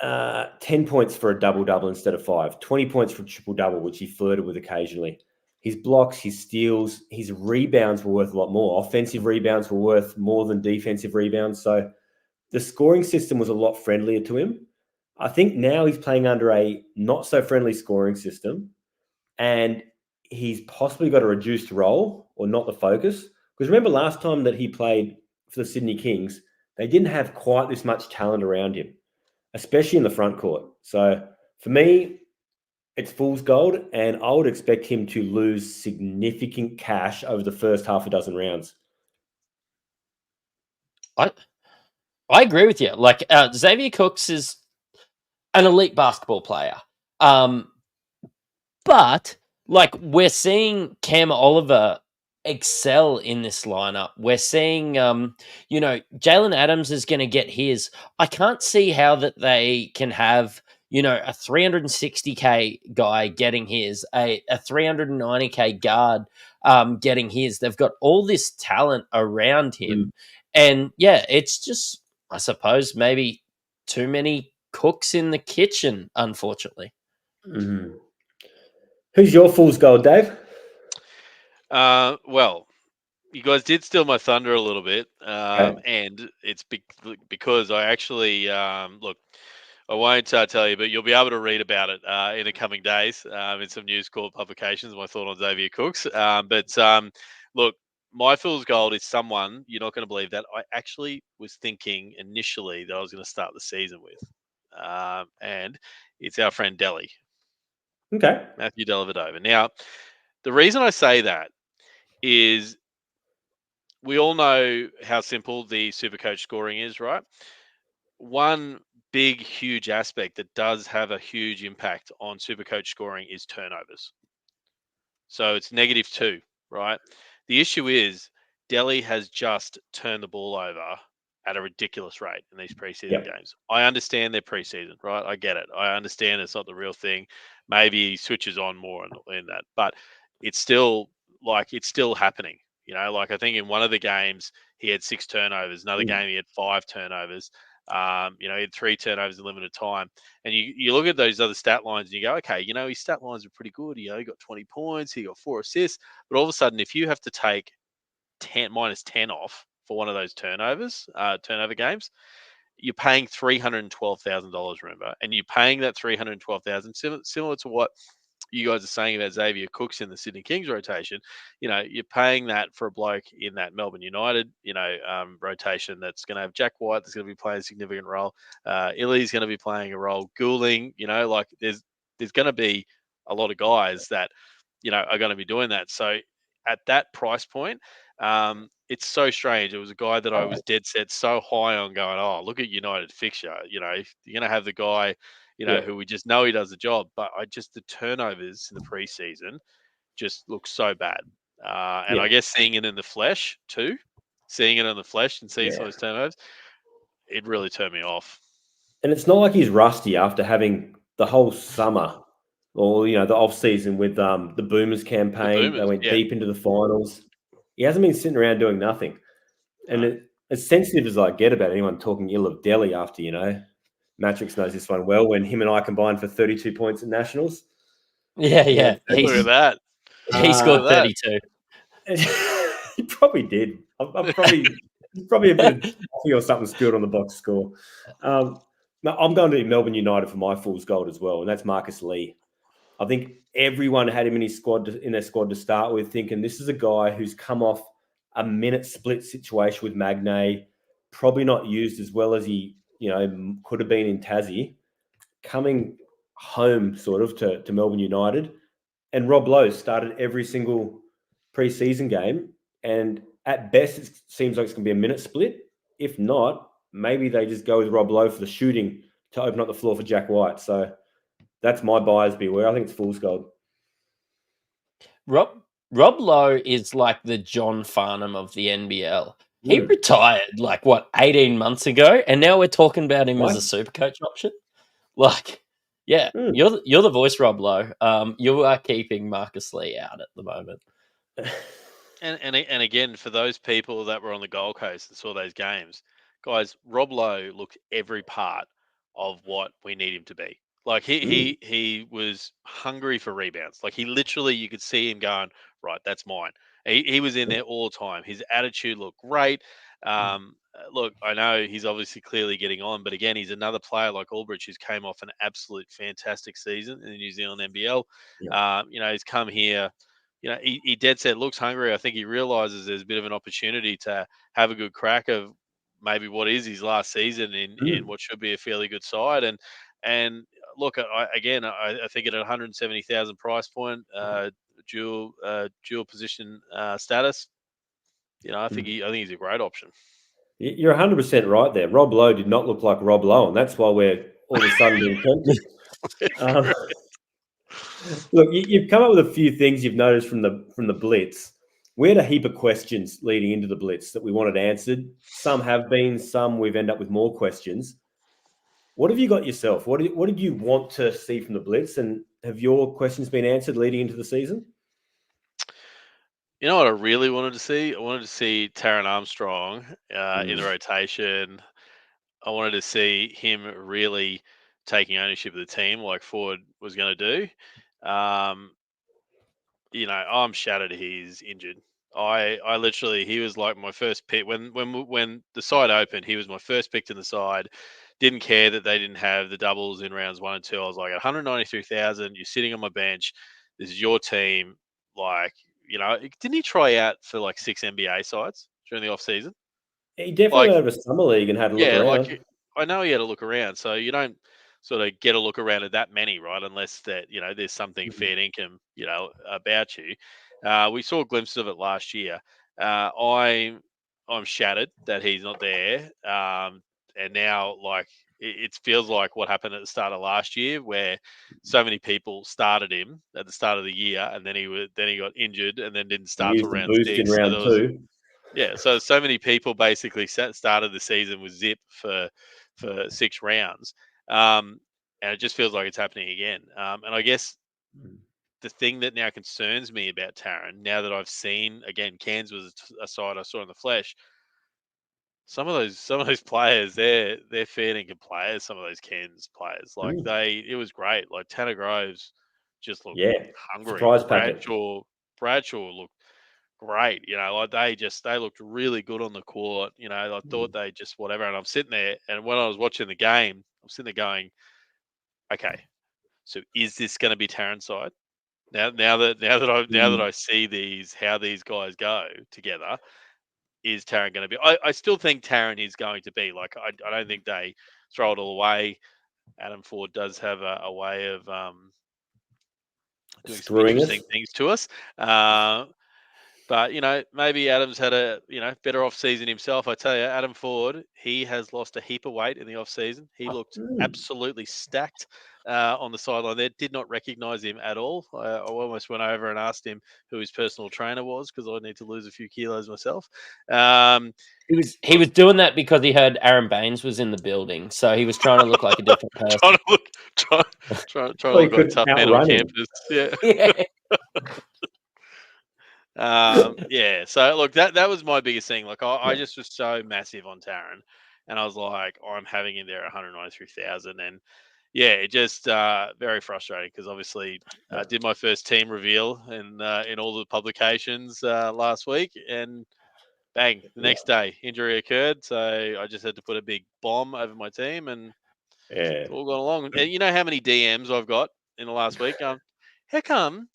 Speaker 5: 10 points for a double-double instead of 5, 20 points for a triple-double, which he flirted with occasionally. His blocks, his steals, his rebounds were worth a lot more. Offensive rebounds were worth more than defensive rebounds. So the scoring system was a lot friendlier to him. I think now he's playing under a not-so-friendly scoring system, and he's possibly got a reduced role or not the focus. Because remember last time that he played for the Sydney Kings, they didn't have quite this much talent around him, especially in the front court. So for me, it's fool's gold, and I would expect him to lose significant cash over the first half a dozen rounds.
Speaker 2: I agree with you. Like Xavier Cooks is an elite basketball player. But like we're seeing Cam Oliver excel in this lineup. We're seeing Jalen Adams is going to get his. I can't see how that they can have a 360K guy getting his, a 390K guard getting his. They've got all this talent around him. And yeah, it's just, I suppose, maybe too many cooks in the kitchen, unfortunately.
Speaker 5: Mm-hmm. Who's your fool's gold, Dave?
Speaker 3: Well, you guys did steal my thunder a little bit, and it's because I actually look. I won't tell you, but you'll be able to read about it in the coming days in some News Corp publications. My thought on Xavier Cooks, look, my fool's gold is someone you're not going to believe that I actually was thinking initially that I was going to start the season with, and it's our friend Delhi.
Speaker 5: Okay.
Speaker 3: Matthew Dellavedova. Now, the reason I say that is we all know how simple the Supercoach scoring is, right? One big, huge aspect that does have a huge impact on Supercoach scoring is turnovers. So it's -2, right? The issue is Delhi has just turned the ball over at a ridiculous rate in these preseason games. I understand they're preseason, right? I get it. I understand it's not the real thing. Maybe he switches on more in that, but it's still happening. I think in one of the games he had 6 turnovers. Another game he had 5 turnovers. He had 3 turnovers in limited time. And you look at those other stat lines and you go, okay, his stat lines are pretty good. He got 20 points, he got 4 assists. But all of a sudden, if you have to take -10 off for one of those turnover games, you're paying $312,000, remember? And you're paying that $312,000 similar to what you guys are saying about Xavier Cooks in the Sydney Kings rotation. You're paying that for a bloke in that Melbourne United, rotation that's going to have Jack White that's going to be playing a significant role. Illy's going to be playing a role. Goulding, there's going to be a lot of guys that, are going to be doing that. So at that price point, it's so strange. It was a guy that I was dead set so high on going, oh, look at United fixture. You're going to have the guy, who we just know he does the job. But the turnovers in the preseason just look so bad. And I guess seeing it in the flesh too, seeing it in the flesh and seeing some of those turnovers, it really turned me off.
Speaker 5: And it's not like he's rusty after having the whole summer or, the off season with the Boomers campaign. They went deep into the finals. He hasn't been sitting around doing nothing. And as sensitive as I get about anyone talking ill of Delhi after, Matrix knows this one well, when him and I combined for 32 points at Nationals.
Speaker 2: Yeah.
Speaker 3: Look at that.
Speaker 2: He scored 32.
Speaker 5: He probably did. Probably a bit of coffee or something spilled on the box score. I'm going to Melbourne United for my fool's gold as well, and that's Marcus Lee. I think everyone had him in their squad to start with, thinking this is a guy who's come off a minute split situation with Magnay, probably not used as well as he could have been in Tassie, coming home sort of to Melbourne United. And Rob Lowe started every single preseason game. And at best, it seems like it's going to be a minute split. If not, maybe they just go with Rob Lowe for the shooting to open up the floor for Jack White. So that's my buyers beware. I think it's fool's gold.
Speaker 2: Rob Lowe is like the John Farnham of the NBL. He retired 18 months ago, and now we're talking about him as a Supercoach option. Yeah, you're the voice, Rob Lowe. You are keeping Marcus Lee out at the moment.
Speaker 3: And again, for those people that were on the Gold Coast and saw those games, guys, Rob Lowe looked every part of what we need him to be. Like he was hungry for rebounds. Like he literally, you could see him going, right, that's mine. He was in there all the time. His attitude looked great. Look, I know he's obviously clearly getting on, but again, he's another player like Aldrich who's came off an absolute fantastic season in the New Zealand NBL. He's come here. He dead set looks hungry. I think he realizes there's a bit of an opportunity to have a good crack of maybe what is his last season in what should be a fairly good side. And look, I think at a 170,000 price point, dual position status, I think he's a great option.
Speaker 5: You're 100% right there. Rob Lowe did not look like Rob Lowe, and that's why we're all of a sudden being tempted. Look, you've come up with a few things you've noticed from the Blitz. We had a heap of questions leading into the Blitz that we wanted answered. Some have been, some we've ended up with more questions. What have you got yourself? What did you want to see from the Blitz, and have your questions been answered leading into the season?
Speaker 3: You know what I really wanted to see? I wanted to see Taron Armstrong in the rotation. I wanted to see him really taking ownership of the team like Ford was going to do. I'm shattered he's injured. I literally, he was like my first pick when the side opened. He was my first pick to the side. Didn't care that they didn't have the doubles in rounds 1 and 2. I was like, 193,000. You're sitting on my bench. This is your team. Like, didn't he try out for like 6 NBA sides during the off season?
Speaker 5: He definitely went over to Summer League and had a look around.
Speaker 3: Like I know he had a look around. So you don't sort of get a look around at that many, right? Unless that there's something fair income, about you. We saw glimpses of it last year. I'm shattered that he's not there. And now, like, it feels like what happened at the start of last year, where so many people started him at the start of the year, and then he got injured, and then didn't start till round 6.
Speaker 5: In round 2.
Speaker 3: Yeah, so many people basically started the season with zip for 6 rounds, and it just feels like it's happening again. And I guess the thing that now concerns me about Taron, now that I've seen again, Cairns was a side I saw in the flesh. Some of those players, they're fair dinkum players. Some of those Cairns players, like it was great. Like Tanner Groves just looked hungry.
Speaker 5: Surprise packet.
Speaker 3: Bradshaw looked great. They looked really good on the court. I thought they just whatever. And I'm sitting there, and when I was watching the game, I'm sitting there going, okay, so is this going to be Taron's side? Now that I see how these guys go together, is Taron going to be? I still think Taron is going to be. Like I don't think they throw it all away. Adam Ford does have a way of doing some interesting things to us. But maybe Adam's had a better off season himself. I tell you, Adam Ford, he has lost a heap of weight in the off season. He looked absolutely stacked on the sideline there. Did not recognise him at all. I almost went over and asked him who his personal trainer was, because I need to lose a few kilos myself.
Speaker 2: He was doing that because he heard Aaron Baines was in the building, so he was trying to look like a different person.
Speaker 3: trying to look like a tough man on campus. Yeah. So look, that was my biggest thing. Like I just was so massive on Taron, and I was like, I'm having him there at 193,000, and it just very frustrating, because obviously I did my first team reveal in all the publications last week, and bang, the next day injury occurred, so I just had to put a big bomb over my team, and it's all gone along. And you know how many DMs I've got in the last week? How come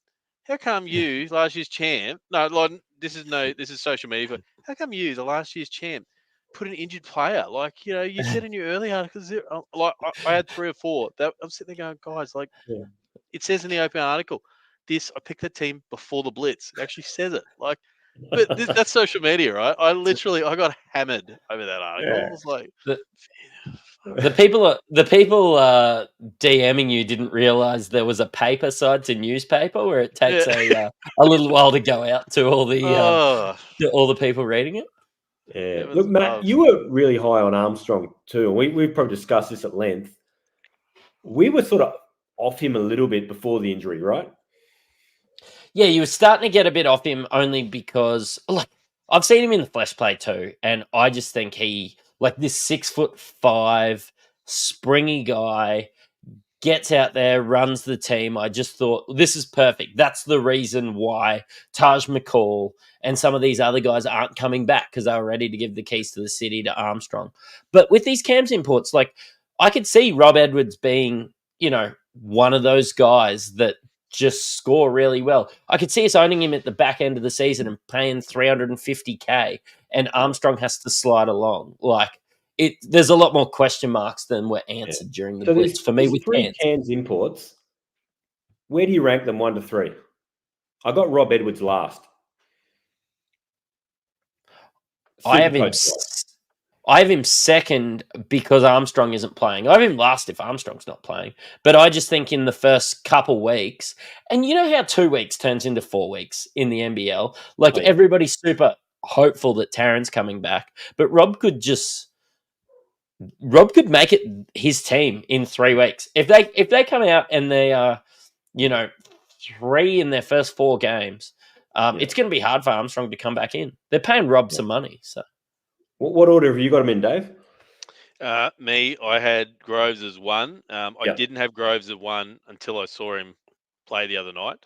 Speaker 3: you, last year's champ? No, like, this is social media. How come you, the last year's champ, put an injured player? Like, you said in your early articles, like I had 3 or 4. I'm sitting there going, guys, like, it says in the open article, I picked the team before the Blitz. It actually says it. Like, but that's social media, right? I got hammered over that article. I was like,
Speaker 2: the people DMing you didn't realize there was a paper side to newspaper where it takes a little while to go out to all the people reading it.
Speaker 5: Yeah, look, Matt, you were really high on Armstrong too, and we've probably discussed this at length. We were sort of off him a little bit before the injury, right?
Speaker 2: Yeah, you were starting to get a bit off him only because, like, I've seen him in the flesh play too, and I just think he, like, this 6'5", springy guy, gets out there, runs the team. I just thought this is perfect. That's the reason why Taj McCall and some of these other guys aren't coming back, because they were ready to give the keys to the city to Armstrong. But with these Cams imports, like, I could see Rob Edwards being, one of those guys that just score really well. I could see us owning him at the back end of the season and paying $350K, and Armstrong has to slide along. Like, there's a lot more question marks than were answered during the blitz for me with
Speaker 5: three Cairns imports. Where do you rank them 1 to 3? I got Rob Edwards last.
Speaker 2: I have him second because Armstrong isn't playing. I have him last if Armstrong's not playing. But I just think in the first couple weeks, and you know how 2 weeks turns into 4 weeks in the NBL? Like, everybody's super hopeful that Taryn's coming back. But Rob could make it his team in 3 weeks. If they come out and they are, 3 in their first 4 games, it's going to be hard for Armstrong to come back in. They're paying Rob some money. So,
Speaker 5: what order have you got him in, Dave?
Speaker 3: Me, I had Groves as 1. I didn't have Groves at 1 until I saw him play the other night.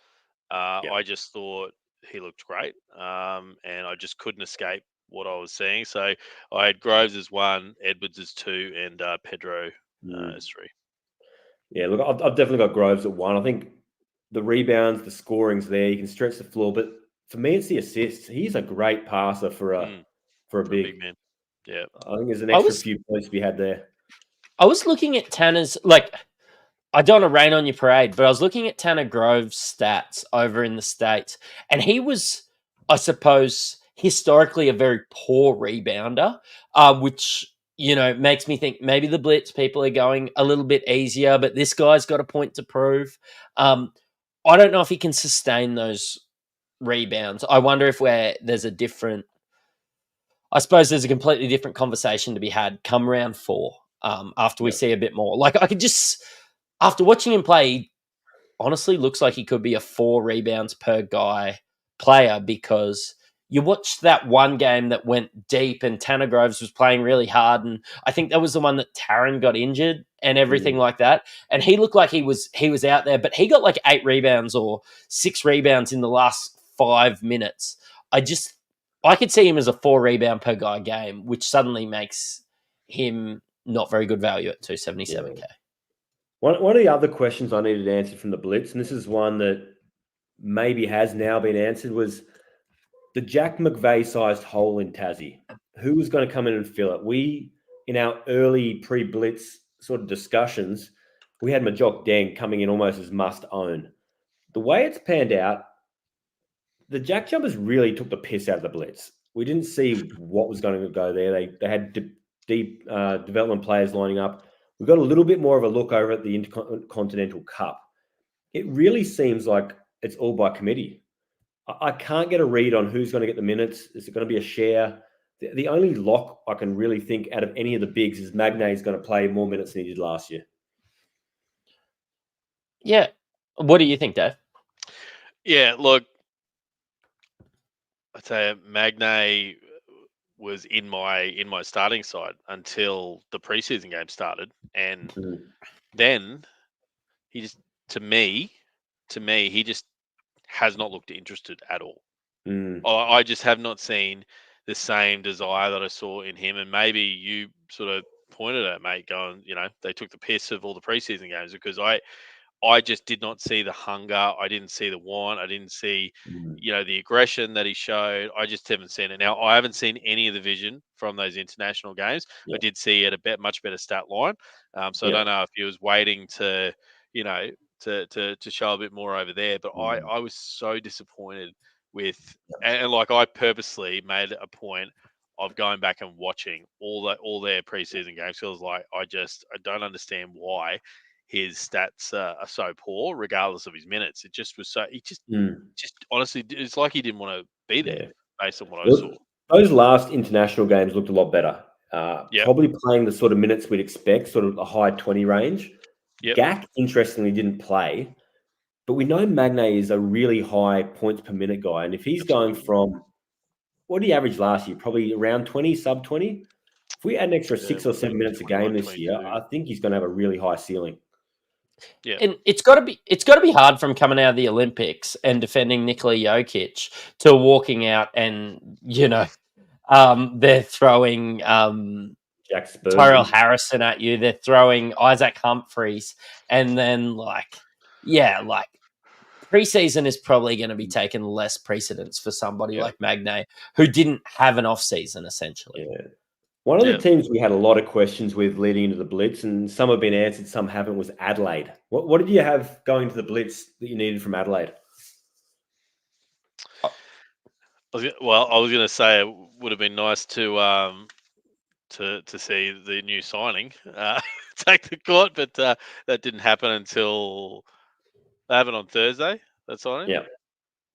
Speaker 3: I just thought he looked great, and I just couldn't escape what I was seeing. So I had Groves as 1, Edwards as 2, and Pedro as 3.
Speaker 5: Yeah, look, I've definitely got Groves at 1. I think the rebounds, the scoring's there. You can stretch the floor, but for me, it's the assists. He's a great passer for a big
Speaker 3: man. Yeah,
Speaker 5: I think there's an extra few points to be had there.
Speaker 2: I was looking at Tanner's, like, I don't want to rain on your parade, but I was looking at Tanner Grove's stats over in the States, and he was, I suppose, historically a very poor rebounder, which, makes me think maybe the blitz people are going a little bit easier, but this guy's got a point to prove. I don't know if he can sustain those rebounds. I wonder if there's a different, I suppose there's a completely different conversation to be had come round 4 after we see a bit more. Like, I could just, after watching him play, he honestly looks like he could be a 4 rebounds per guy player, because you watched that one game that went deep and Tanner Groves was playing really hard, and I think that was the one that Taryn got injured and everything like that, and he looked like he was out there, but he got like 8 rebounds or 6 rebounds in the last 5 minutes. I could see him as a 4 rebound per guy game, which suddenly makes him not very good value at $277K.
Speaker 5: One of the other questions I needed answered from the blitz, and this is one that maybe has now been answered, was the Jack McVeigh-sized hole in Tassie. Who was going to come in and fill it? We, in our early pre-blitz sort of discussions, we had Majok Deng coming in almost as must-own. The way it's panned out, the Jack Jumpers really took the piss out of the blitz. We didn't see what was going to go there. They had deep development players lining up. We got a little bit more of a look over at the Intercontinental Cup. It really seems like it's all by committee. I can't get a read on who's going to get the minutes. Is it going to be a share? The only lock I can really think out of any of the bigs is Magnay is going to play more minutes than he did last year.
Speaker 2: Yeah. What do you think, Dave?
Speaker 3: Yeah, look, I'd say Magnay was in my starting side until the preseason game started, and then he just to me he just has not looked interested at all. I just have not seen the same desire that I saw in him, and maybe you sort of pointed at, mate, going, they took the piss of all the preseason games, because I just did not see the hunger. I didn't see the want. I didn't see, the aggression that he showed. I just haven't seen it. Now, I haven't seen any of the vision from those international games. I did see it much better stat line. So I don't know if he was waiting to, to show a bit more over there. But I was so disappointed with, and like I purposely made a point of going back and watching all their preseason games. So I was like, I don't understand why his stats are so poor, regardless of his minutes. It just was so. He just honestly, it's like he didn't want to be there, based on what I saw.
Speaker 5: Those last international games looked a lot better. Probably playing the sort of minutes we'd expect, sort of a high 20 range.
Speaker 3: Yep.
Speaker 5: Gak, interestingly, didn't play, but we know Magnay is a really high points per minute guy. And if he's going from, what did he average last year? Probably around 20, sub 20. If we add an extra 6 or 7 minutes a game this year, I think he's going to have a really high ceiling.
Speaker 3: Yeah.
Speaker 2: And it's got to be hard from coming out of the Olympics and defending Nikola Jokic to walking out and, they're throwing
Speaker 5: Jack Spurgeon.
Speaker 2: Tyrell Harrison at you. They're throwing Isaac Humphries. And then, preseason is probably going to be taking less precedence for somebody like Magnay, who didn't have an off-season, essentially.
Speaker 5: Yeah. One of the teams we had a lot of questions with leading into the Blitz, and some have been answered, some haven't, was Adelaide. What did you have going to the Blitz that you needed from Adelaide?
Speaker 3: I was going to say it would have been nice to see the new signing take the court, but that didn't happen until they happened on Thursday. That signing,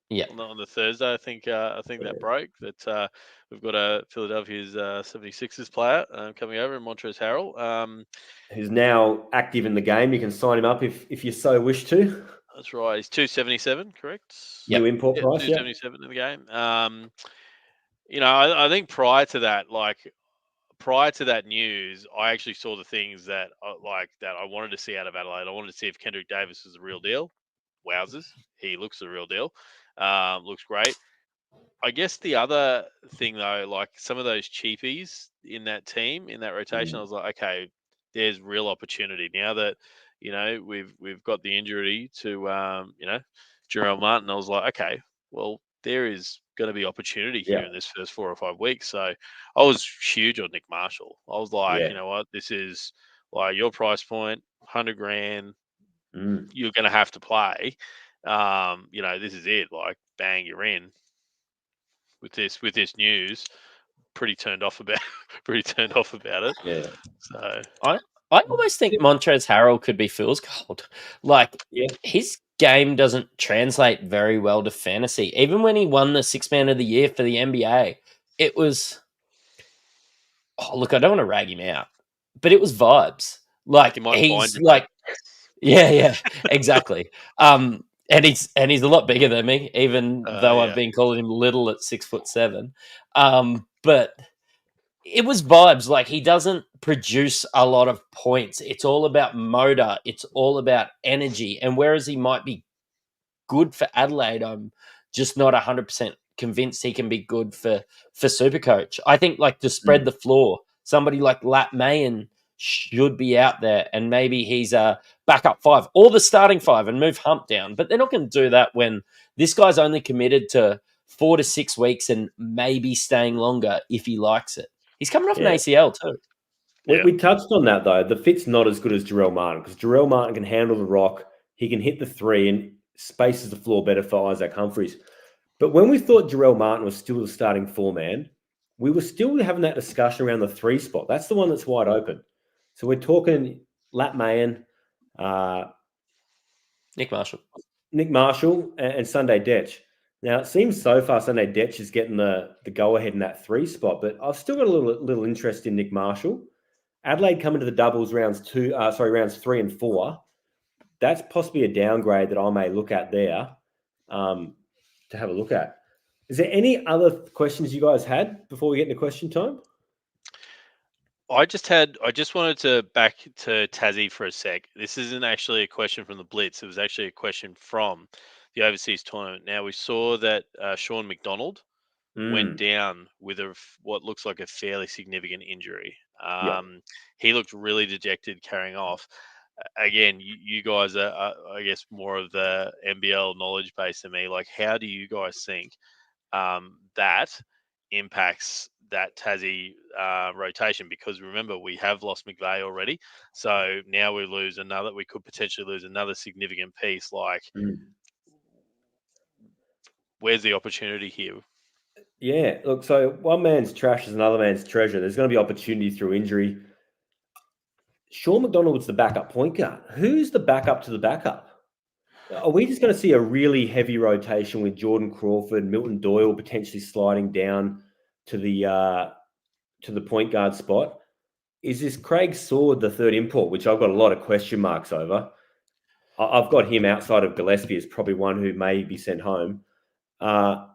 Speaker 2: yeah.
Speaker 3: On the Thursday, I think that broke. That we've got a Philadelphia's 76ers player coming over, Montrezl Harrell,
Speaker 5: who's now active in the game. You can sign him up if you so wish to.
Speaker 3: That's right. He's $277, correct?
Speaker 5: New import price,
Speaker 3: $277 in the game. I think prior to that news, I actually saw the things that I wanted to see out of Adelaide. I wanted to see if Kendrick Davis was the real deal. Wowzers, he looks the real deal. Looks great. I guess the other thing though, like some of those cheapies in that team, in that rotation, I was like, okay, there's real opportunity now that we've got the injury to Jarrell Martin. I was like, okay, well, there is going to be opportunity here in this first 4 or 5 weeks. So I was huge on Nick Marshall. I was like, you know what, this is like your price point, $100,000. You're going to have to play. This is it. Like, bang, you're in. With this news, pretty turned off about it.
Speaker 5: Yeah.
Speaker 3: So
Speaker 2: I almost think Montrezl Harrell could be fool's gold. His game doesn't translate very well to fantasy. Even when he won the Sixth Man of the Year for the NBA, it was. Oh, look, I don't want to rag him out, but it was vibes. He's like, yeah, exactly. And he's a lot bigger than me, even though I've been calling him little at 6'7". But it was vibes. Like, he doesn't produce a lot of points. It's all about motor. It's all about energy. And whereas he might be good for Adelaide, I'm just not 100% convinced he can be good for Supercoach. I think, to spread the floor, somebody like Lat Mayen should be out there, and maybe he's a backup 5 or the starting 5 and move Hump down. But they're not going to do that when this guy's only committed to 4 to 6 weeks and maybe staying longer if he likes it. He's coming off an ACL too.
Speaker 5: We touched on that, though. The fit's not as good as Jarrell Martin, because Jarrell Martin can handle the rock. He can hit the 3 and spaces the floor better for Isaac Humphries. But when we thought Jarrell Martin was still the starting 4-man, we were still having that discussion around the 3 spot. That's the one that's wide open. So we're talking Lat Mayen,
Speaker 2: Nick
Speaker 5: Marshall, and Sunday Detch. Now, it seems so far Sunday Detch is getting the go-ahead in that 3 spot, but I've still got a little interest in Nick Marshall. Adelaide coming to the doubles rounds 3 and 4. That's possibly a downgrade that I may look at there to have a look at. Is there any other questions you guys had before we get into question time?
Speaker 3: I just wanted to back to Tassie for a sec. This isn't actually a question from the Blitz. It was actually a question from the overseas tournament. Now, we saw that Sean McDonald went down with what looks like a fairly significant injury. He looked really dejected carrying off. Again, you guys are, I guess, more of the NBL knowledge base than me. Like, how do you guys think that impacts that Tassie rotation? Because remember, we have lost McVeigh already, so now we could potentially lose another significant piece. Like, where's the opportunity here?
Speaker 5: Yeah, look, so one man's trash is another man's treasure. There's going to be opportunity through injury. Sean McDonald's the backup point guard. Who's the backup to the backup? Are we just going to see a really heavy rotation with Jordan Crawford, Milton Doyle potentially sliding down to the point guard spot? is this Craig Sword the third import, which I've got a lot of question marks over. I've got him outside of Gillespie as probably one who may be sent home. I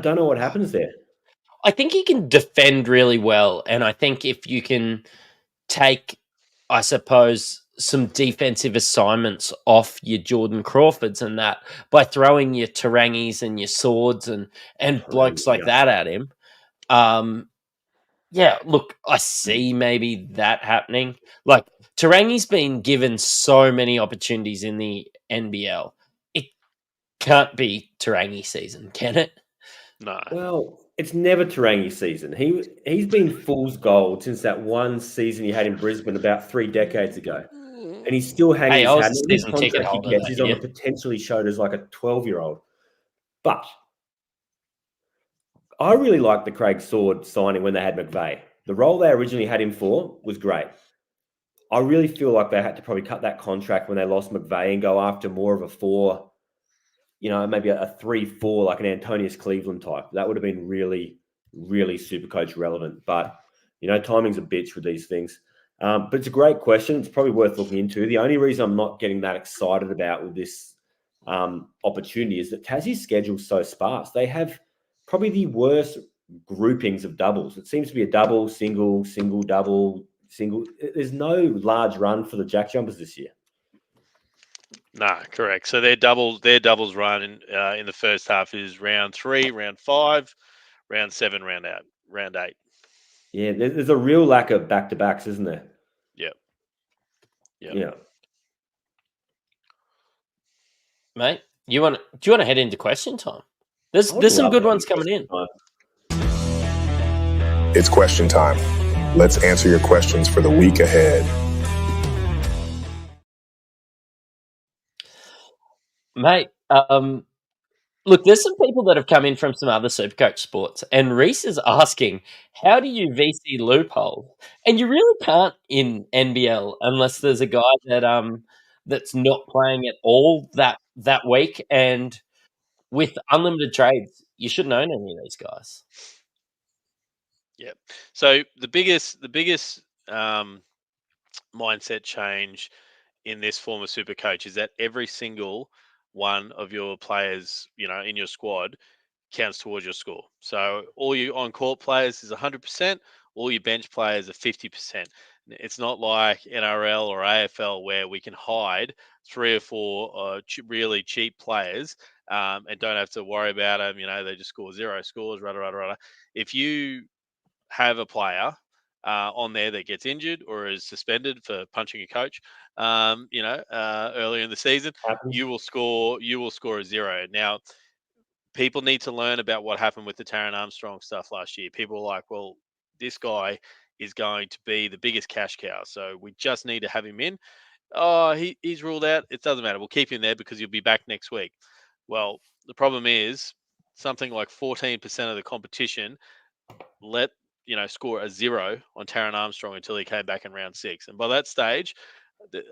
Speaker 5: don't know what happens there.
Speaker 2: I think he can defend really well, and I think if you can take, I suppose, some defensive assignments off your Jordan Crawfords and that by throwing your Tarangis and your Swords and blokes like that at him. Yeah, look, I see maybe that happening. Like, Tarangi's been given so many opportunities in the NBL. It can't be Tarangi season, can it?
Speaker 3: No.
Speaker 5: Well, it's never Tarangi season. He's been fool's gold since that one season he had in Brisbane about 3 decades ago. And he's still hanging
Speaker 2: Hey,
Speaker 5: his
Speaker 2: I was
Speaker 5: hat.
Speaker 2: a
Speaker 5: And this
Speaker 2: season ticket
Speaker 5: contract he
Speaker 2: holder
Speaker 5: gets,
Speaker 2: that
Speaker 5: he's on
Speaker 2: year.
Speaker 5: the potentially showed as like a 12-year-old. But I really liked the Craig Sword signing when they had McVeigh. The role they originally had him for was great. I really feel like they had to probably cut that contract when they lost McVeigh and go after more of a 4, maybe a 3-4, like an Antonius Cleveland type. That would have been really, really Supercoach relevant. But, timing's a bitch with these things. But it's a great question. It's probably worth looking into. The only reason I'm not getting that excited about with this opportunity is that Tassie's schedule is so sparse. They have probably the worst groupings of doubles. It seems to be a double, single, double, single. There's no large run for the Jack Jumpers this year.
Speaker 3: No, correct. So their doubles run in the first half is round 3, round 5, round 7, round 8.
Speaker 5: Yeah, there's a real lack of back-to-backs, isn't there?
Speaker 3: Yep.
Speaker 5: Yeah.
Speaker 2: Mate, do you want to head into question time? There's some good ones coming in.
Speaker 4: It's question time. Let's answer your questions for the week ahead.
Speaker 2: Mate, look, there's some people that have come in from some other Supercoach sports, and Reese is asking, how do you VC loophole? And you really can't in NBL unless there's a guy that that's not playing at all that week, and with unlimited trades, you shouldn't own any of these guys.
Speaker 3: Yep. So the biggest mindset change in this form of Supercoach is that every single one of your players, in your squad counts towards your score. So all your on-court players is 100%, all your bench players are 50%. It's not like NRL or AFL where we can hide 3 or 4 really cheap players and don't have to worry about them. They just score 0 scores, rada. If you have a player on there that gets injured or is suspended for punching a coach, earlier in the season, you will score a 0. Now, people need to learn about what happened with the Taron Armstrong stuff last year. People are like, well, this guy is going to be the biggest cash cow, so we just need to have him in. Oh, he's ruled out. It doesn't matter. We'll keep him there because he'll be back next week. Well, the problem is something like 14% of the competition score a 0 on Taron Armstrong until he came back in round 6. And by that stage,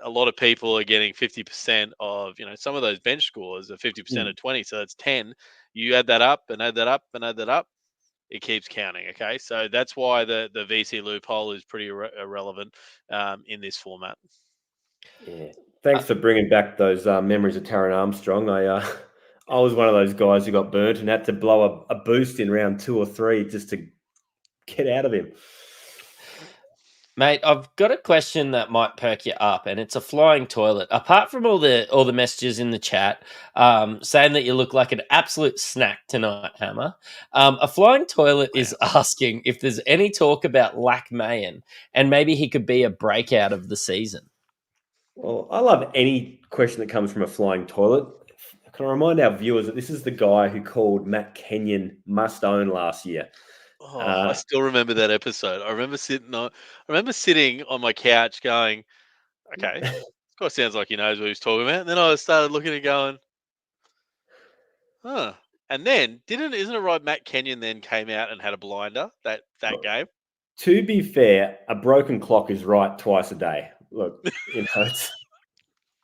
Speaker 3: a lot of people are getting 50% of, some of those bench scores are 50% of 20. So that's 10. You add that up and add that up and add that up. It keeps counting. Okay. So that's why the VC loophole is pretty irrelevant in this format.
Speaker 5: Yeah. Thanks for bringing back those memories of Taron Armstrong. I was one of those guys who got burnt and had to blow a boost in round 2 or 3 just to get out of him.
Speaker 2: Mate, I've got a question that might perk you up, and it's a flying toilet. Apart from all the messages in the chat saying that you look like an absolute snack tonight, Hammer, a flying toilet is asking if there's any talk about Lack Mayan, and maybe he could be a breakout of the season.
Speaker 5: Well, I love any question that comes from a flying toilet. Can I remind our viewers that this is the guy who called Matt Kenyon must own last year?
Speaker 3: Oh, I still remember that episode. I remember sitting on my couch going, okay, this guy sounds like he knows what he's talking about. And then I started looking and going, huh. And then isn't it right Matt Kenyon then came out and had a blinder that game?
Speaker 5: To be fair, a broken clock is right twice a day. Look,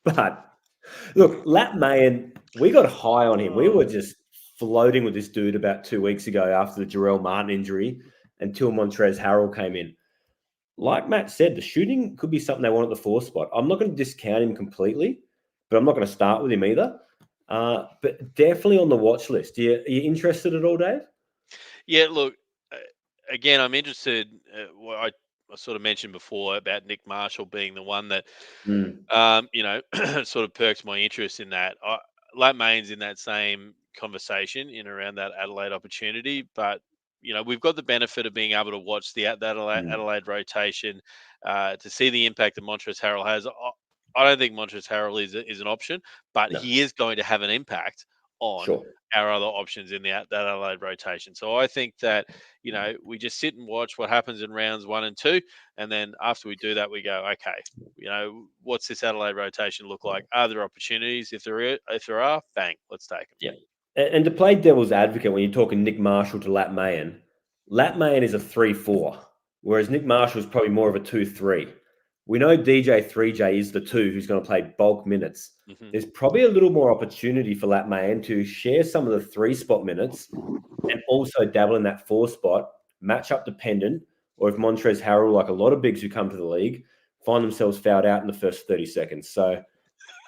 Speaker 5: but look, Lat Mayan, we got high on him. We were just floating with this dude about 2 weeks ago after the Jarrell Martin injury until Montrezl Harrell came in. like Matt said, the shooting could be something they want at the 4 spot. I'm not going to discount him completely, but I'm not going to start with him either. But definitely on the watch list. Are you interested at all, Dave?
Speaker 3: Yeah, look, again, I'm interested. I sort of mentioned before about Nick Marshall being the one that, sort of perks my interest in that. Lat Main's in that same conversation in around that Adelaide opportunity, but we've got the benefit of being able to watch that Adelaide rotation to see the impact that Montrezl Harrell has. I don't think Montrezl Harrell is an option, but
Speaker 5: No.
Speaker 3: he is going to have an impact on
Speaker 5: Sure.
Speaker 3: our other options in that Adelaide rotation. So I think that we just sit and watch what happens in rounds 1 and 2, and then after we do that, we go, okay, what's this Adelaide rotation look like? Are there opportunities? If there are, bang, let's take them.
Speaker 5: Yeah. And to play devil's advocate, when you're talking Nick Marshall to Lat Mayen is a 3-4, whereas Nick Marshall is probably more of a 2-3. We know DJ 3J is the 2 who's going to play bulk minutes.
Speaker 3: Mm-hmm.
Speaker 5: There's probably a little more opportunity for Lat Mayen to share some of the 3 spot minutes and also dabble in that 4 spot, matchup dependent, or if Montrezl Harrell, like a lot of bigs who come to the league, find themselves fouled out in the first 30 seconds. So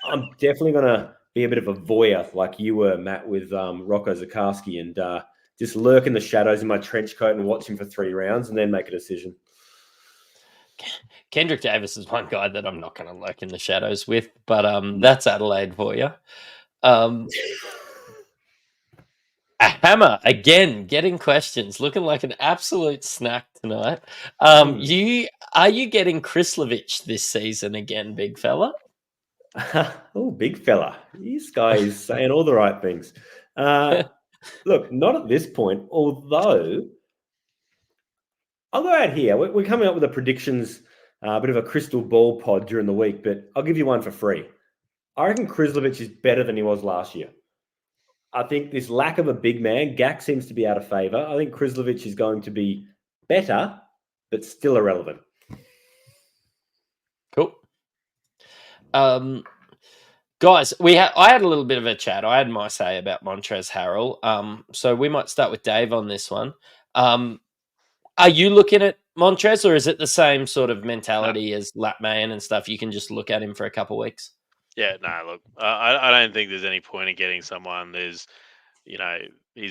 Speaker 5: I'm definitely going to be a bit of a voyeur like you were, Matt, with Rocco Zakarsky, and just lurk in the shadows in my trench coat and watch him for 3 rounds and then make a decision.
Speaker 2: Kendrick Davis is one guy that I'm not going to lurk in the shadows with, but that's Adelaide for you. A hammer again, getting questions, looking like an absolute snack tonight. Are you getting Krislovich this season again, big fella?
Speaker 5: Oh, big fella. This guy is saying all the right things. Look, not at this point, although I'll go out here. We're coming up with a predictions, a bit of a crystal ball pod during the week, but I'll give you one for free. I reckon Krislovich is better than he was last year. I think this lack of a big man, Gak seems to be out of favour. I think Krislovich is going to be better, but still irrelevant.
Speaker 2: Cool. Guys, I had a little bit of a chat. I had my say about Montrezl Harrell. So we might start with Dave on this one. Are you looking at Montrezl, or is it the same sort of mentality as Lat Mayen and stuff? You can just look at him for a couple of weeks.
Speaker 3: Yeah, no, look, I don't think there's any point in getting someone. He's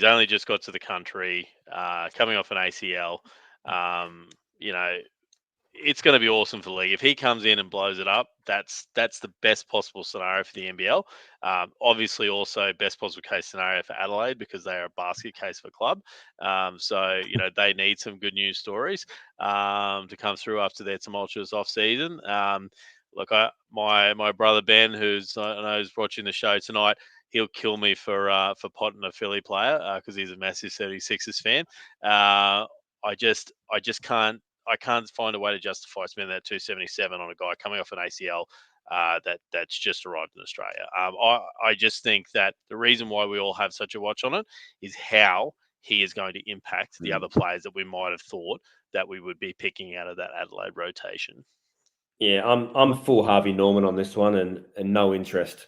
Speaker 3: only just got to the country, coming off an ACL. It's going to be awesome for the league if he comes in and blows it up. That's the best possible scenario for the NBL. Obviously, also best possible case scenario for Adelaide because they are a basket case for club. So they need some good news stories to come through after their tumultuous off season. Look, my brother Ben, I know is watching the show tonight, he'll kill me for potting a Philly player because he's a massive 76ers fan. I just can't. I can't find a way to justify spending that $277 on a guy coming off an ACL that's just arrived in Australia. I just think that the reason why we all have such a watch on it is how he is going to impact the other players that we might have thought that we would be picking out of that Adelaide rotation.
Speaker 5: Yeah, I'm full Harvey Norman on this one and no interest.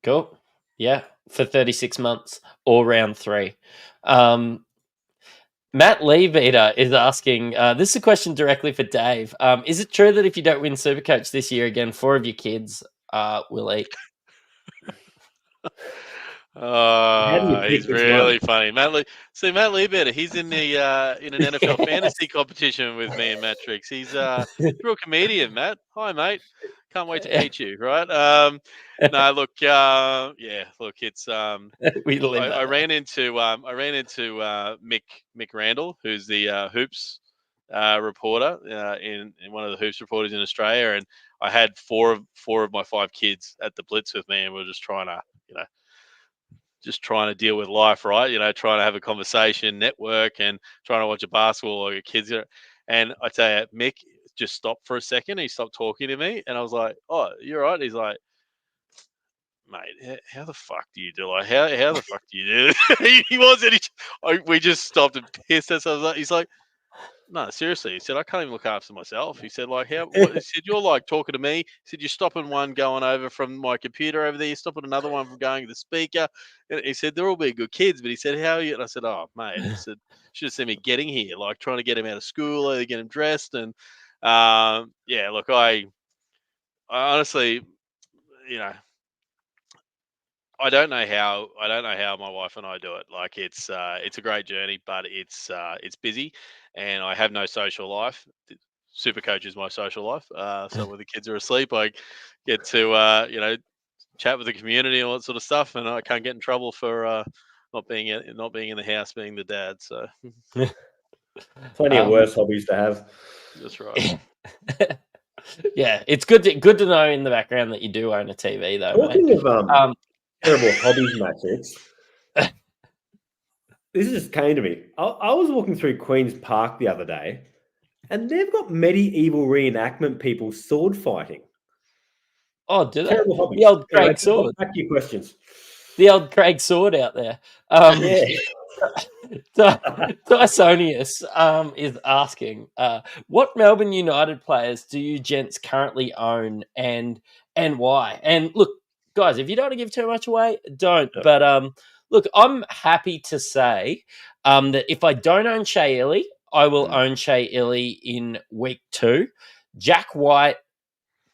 Speaker 2: Cool. Yeah, for 36 months or round 3. Matt Leaveater is asking, this is a question directly for Dave. Is it true that if you don't win Supercoach this year again, 4 of your kids will eat?
Speaker 3: He's really funny. Matt Leaveater, he's in the in an NFL fantasy competition with me and Matrix. He's a real comedian, Matt. Hi, mate. Can't wait to meet you, right? No, look, look, it's I ran into Mick Randall, who's the hoops reporter in one of the hoops reporters in Australia, and I had four of my 5 kids at the Blitz with me, and we're just trying to deal with life, right? Trying to have a conversation, network, and trying to watch a basketball or your kids. And I tell you, Mick just stopped for a second. He stopped talking to me, and I was like, "Oh, you're right." He's like, "Mate, how the fuck do you do? Like, how the fuck do you do?" He wasn't. We just stopped and pissed ourselves. He's like, No, seriously. He said, I can't even look after myself. He said, like, how? What? He said, you're like talking to me. He said, you're stopping one going over from my computer over there. You're stopping another one from going to the speaker. And he said, they're all being good kids. But he said, how are you? And I said, oh, mate. I said, should have seen me getting here, like trying to get him out of school, or get him dressed. And yeah, look, I honestly, you know, I don't know how my wife and I do it. Like it's a great journey, but it's busy, and I have no social life. Supercoach is my social life. So when the kids are asleep, I get to chat with the community and all that sort of stuff, and I can't get in trouble for not being in the house, being the dad. So
Speaker 5: Plenty of worse hobbies to have.
Speaker 3: that's right.
Speaker 2: Yeah, it's good to know in the background that you do own a TV, though,
Speaker 5: Talking
Speaker 2: mate.
Speaker 5: of terrible hobbies, Matrix. This just came to me. I was walking through Queen's Park the other day, and they've got medieval reenactment people sword fighting.
Speaker 2: Oh, do they?
Speaker 5: Terrible hobbies.
Speaker 2: The old Craig
Speaker 5: Anyway,
Speaker 2: sword.
Speaker 5: back to your questions.
Speaker 2: The old Craig sword out there.
Speaker 5: Yeah.
Speaker 2: Dysonius is asking, what Melbourne United players do you gents currently own and why? And look, guys, if you don't want to give too much away, don't.
Speaker 5: Yep.
Speaker 2: But look, I'm happy to say that if I don't own Shea Illy, I will own Shea Illy in week 2. Jack White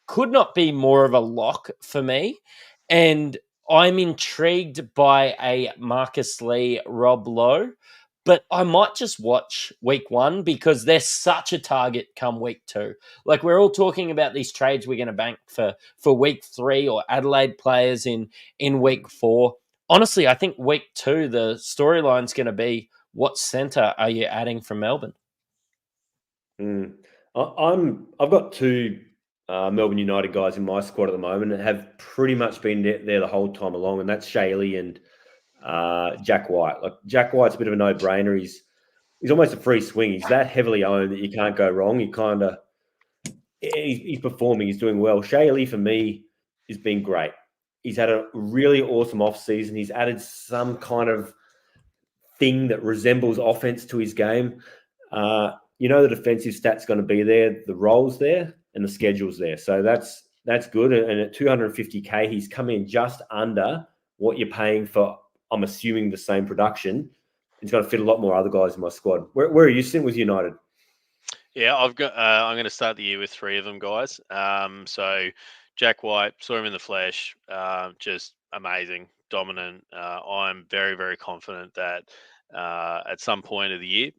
Speaker 2: could not be more of a lock for me. And I'm intrigued by a Marcus Lee, Rob Lowe, but I might just watch week 1 because they're such a target come week 2. Like we're all talking about these trades we're going to bank for week 3 or Adelaide players in week 4. Honestly, I think week 2, the storyline's going to be what centre are you adding from Melbourne?
Speaker 5: I've got 2 Melbourne United guys in my squad at the moment and have pretty much been there the whole time along, and that's Shaylee and Jack White. Like Jack White's a bit of a no-brainer. He's almost a free swing. He's that heavily owned that you can't go wrong. He's performing. He's doing well. Shaylee for me has been great. He's had a really awesome off season. He's added some kind of thing that resembles offense to his game. The defensive stat's going to be there, the role's there, and the schedule's there. So that's good. And at 250K, he's come in just under what you're paying for, I'm assuming, the same production. He's going to fit a lot more other guys in my squad. Where are you sitting with United?
Speaker 3: Yeah, I'm going to start the year with 3 of them, guys. So Jack White, saw him in the flesh, just amazing, dominant. I'm very, very confident that at some point of the year,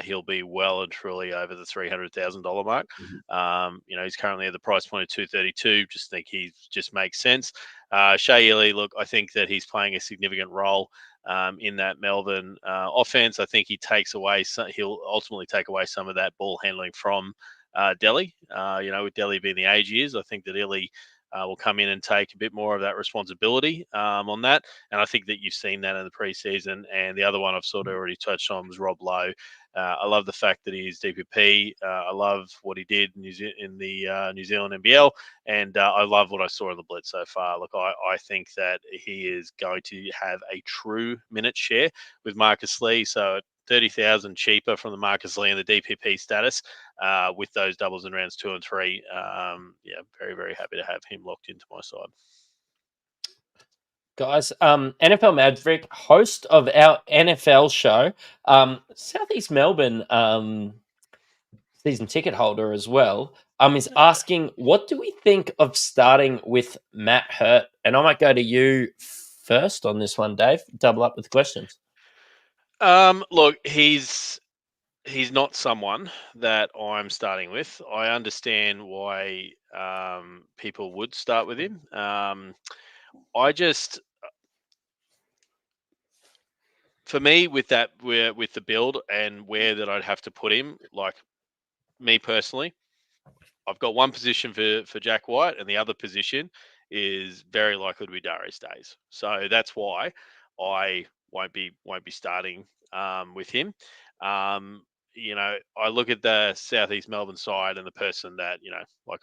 Speaker 3: he'll be well and truly over the $300,000 mark. He's currently at the price point of 232. Just think he just makes sense. Shea Illy, look, I think that he's playing a significant role in that Melbourne offense. I think he'll ultimately take away some of that ball handling from Delhi. With Delhi being the age he is, I think that Illy will come in and take a bit more of that responsibility on that. And I think that you've seen that in the preseason. And the other one I've sort of already touched on was Rob Lowe. I love the fact that he's DPP. I love what he did in the New Zealand NBL. And I love what I saw in the Blitz so far. Look, I think that he is going to have a true minute share with Marcus Lee. So 30,000 cheaper from the Marcus Lee and the DPP status with those doubles in rounds 2 and 3. Very, very happy to have him locked into my side.
Speaker 2: Guys, NFL Maverick, host of our NFL show, Southeast Melbourne season ticket holder as well, is asking, what do we think of starting with Matt Hurt? And I might go to you first on this one, Dave. Double up with questions.
Speaker 3: Look, he's not someone that I'm starting with. I understand why people would start with him. For me, with the build and where that I'd have to put him, like me personally, I've got one position for Jack White, and the other position is very likely to be Darius Days. So that's why I won't be starting with him. I look at the Southeast Melbourne side and the person that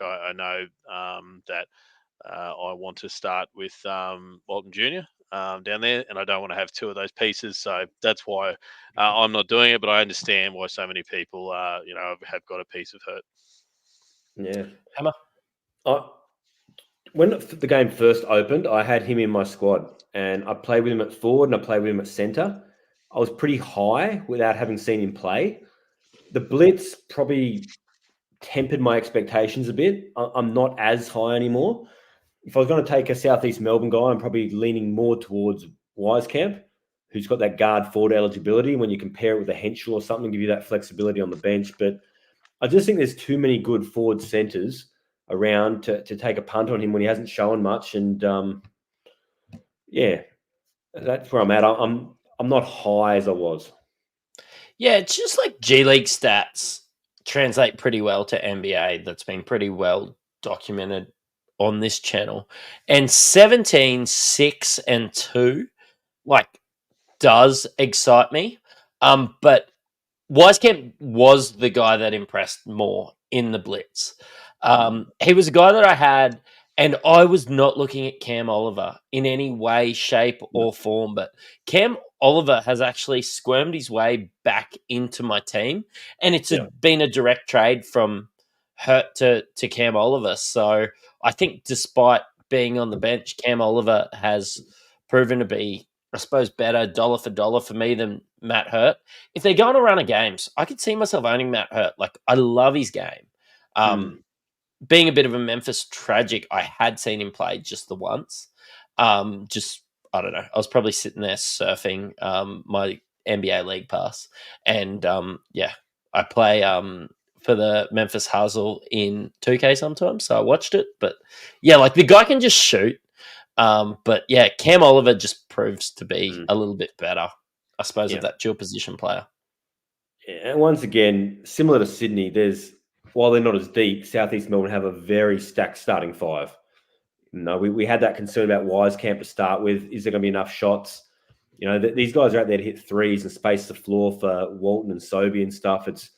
Speaker 3: I know that I want to start with Walton Jr. down there, and I don't want to have two of those pieces. So that's why I'm not doing it. But I understand why so many people, have got a piece of Hurt.
Speaker 5: Yeah.
Speaker 2: Hammer?
Speaker 5: When the game first opened, I had him in my squad, and I played with him at forward and I played with him at centre. I was pretty high without having seen him play. The blitz probably tempered my expectations a bit. I'm not as high anymore. If I was going to take a Southeast Melbourne guy, I'm probably leaning more towards Wisekamp, who's got that guard forward eligibility. When you compare it with a Henschel or something, give you that flexibility on the bench. But I just think there's too many good forward centres around to take a punt on him when he hasn't shown much. And that's where I'm at. I'm not high as I was.
Speaker 2: Yeah, it's just like G League stats translate pretty well to NBA. That's been pretty well documented on this channel. And 17, 6, and 2, does excite me. But Wisekamp was the guy that impressed more in the blitz. He was a guy that I had, and I was not looking at Cam Oliver in any way, shape, or form. But Cam Oliver has actually squirmed his way back into my team, and it's been a direct trade from Hurt to Cam Oliver. So I think despite being on the bench, Cam Oliver has proven to be, I suppose, better dollar for dollar for me than Matt Hurt. If they're going to run a games, I could see myself owning Matt Hurt. I love his game. Being a bit of a Memphis tragic, I had seen him play just the once. I don't know. I was probably sitting there surfing my NBA League Pass. And I play for the Memphis Hustle in 2K sometimes. So I watched it. But yeah, the guy can just shoot. But yeah, Cam Oliver just proves to be a little bit better, I suppose, of that dual position player.
Speaker 5: Yeah, and once again, similar to Sydney, while they're not as deep, Southeast Melbourne have a very stacked starting five. We had that concern about Wisekamp to start with. Is there going to be enough shots? These guys are out there to hit threes and space the floor for Walton and Sobey and stuff. It's,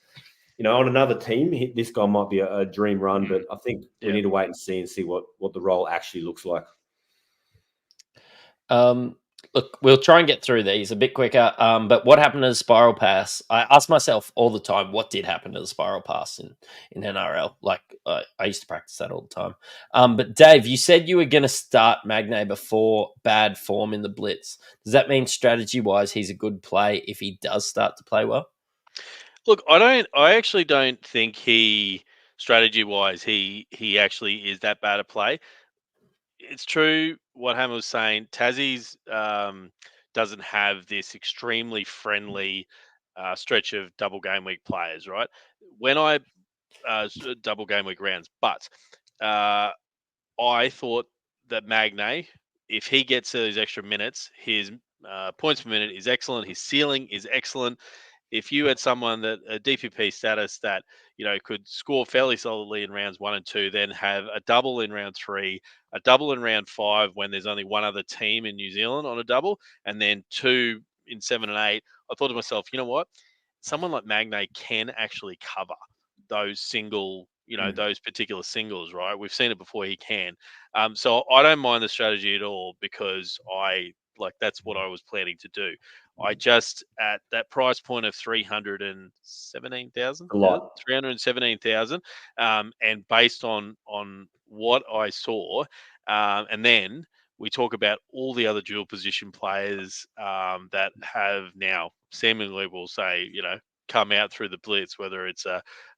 Speaker 5: on another team, this guy might be a dream run, but I think we need to wait and see what the role actually looks like.
Speaker 2: Look, we'll try and get through these a bit quicker. But what happened to the spiral pass? I ask myself all the time, what did happen to the spiral pass in NRL? I used to practice that all the time. But Dave, you said you were going to start Magnay before bad form in the blitz. Does that mean strategy-wise he's a good play if he does start to play well?
Speaker 3: Look, I actually don't think strategy-wise, he actually is that bad a play. It's true what Hammer was saying. Tassie's doesn't have this extremely friendly stretch of double game week players, right? When I double game week rounds, but I thought that Magnay, if he gets those extra minutes, his points per minute is excellent. His ceiling is excellent. If you had someone that a DPP status that could score fairly solidly in rounds 1 and 2, then have a double in round 3, a double in round 5 when there's only one other team in New Zealand on a double, and then 2 in 7 and 8, I thought to myself, you know what? Someone like Magnay can actually cover those those particular singles, right? We've seen it before. He can. So I don't mind the strategy at all because that's what I was planning to do. I just, at that price point of 317,000,
Speaker 5: a lot,
Speaker 3: 317,000, and based on what I saw, and then we talk about all the other dual position players that have now seemingly, we'll say, come out through the blitz, whether it's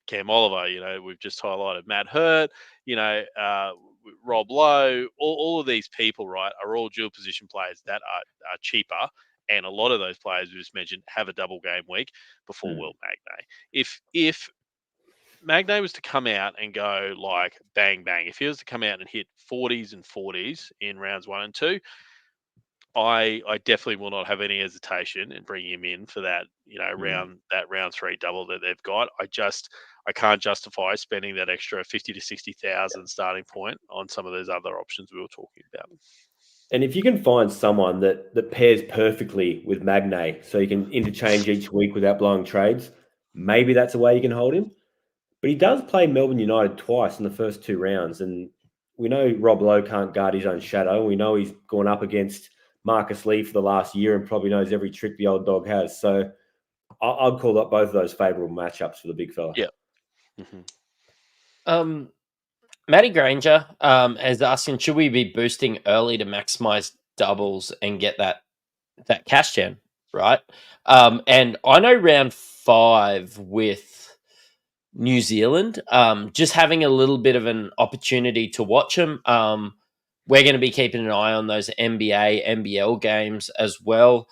Speaker 3: Cam Oliver, we've just highlighted Matt Hurt, Rob Lowe, all of these people, right, are all dual position players that are cheaper. And a lot of those players we just mentioned have a double game week before Will Magnay. If Magnay was to come out and go bang, bang, if he was to come out and hit 40s and 40s in rounds 1 and 2, I definitely will not have any hesitation in bringing him in for that, round 3 double that they've got. I can't justify spending that extra 50 to 60,000 starting point on some of those other options we were talking about.
Speaker 5: And if you can find someone that pairs perfectly with Magnay, so you can interchange each week without blowing trades, maybe that's a way you can hold him. But he does play Melbourne United twice in the first 2 rounds. And we know Rob Lowe can't guard his own shadow. We know he's gone up against Marcus Lee for the last year and probably knows every trick the old dog has. So I'd call up both of those favourable matchups for the big fella.
Speaker 3: Yeah.
Speaker 2: Matty Granger is asking, should we be boosting early to maximize doubles and get that cash gen, right? And I know round 5 with New Zealand, just having a little bit of an opportunity to watch them. We're going to be keeping an eye on those NBA, NBL games as well.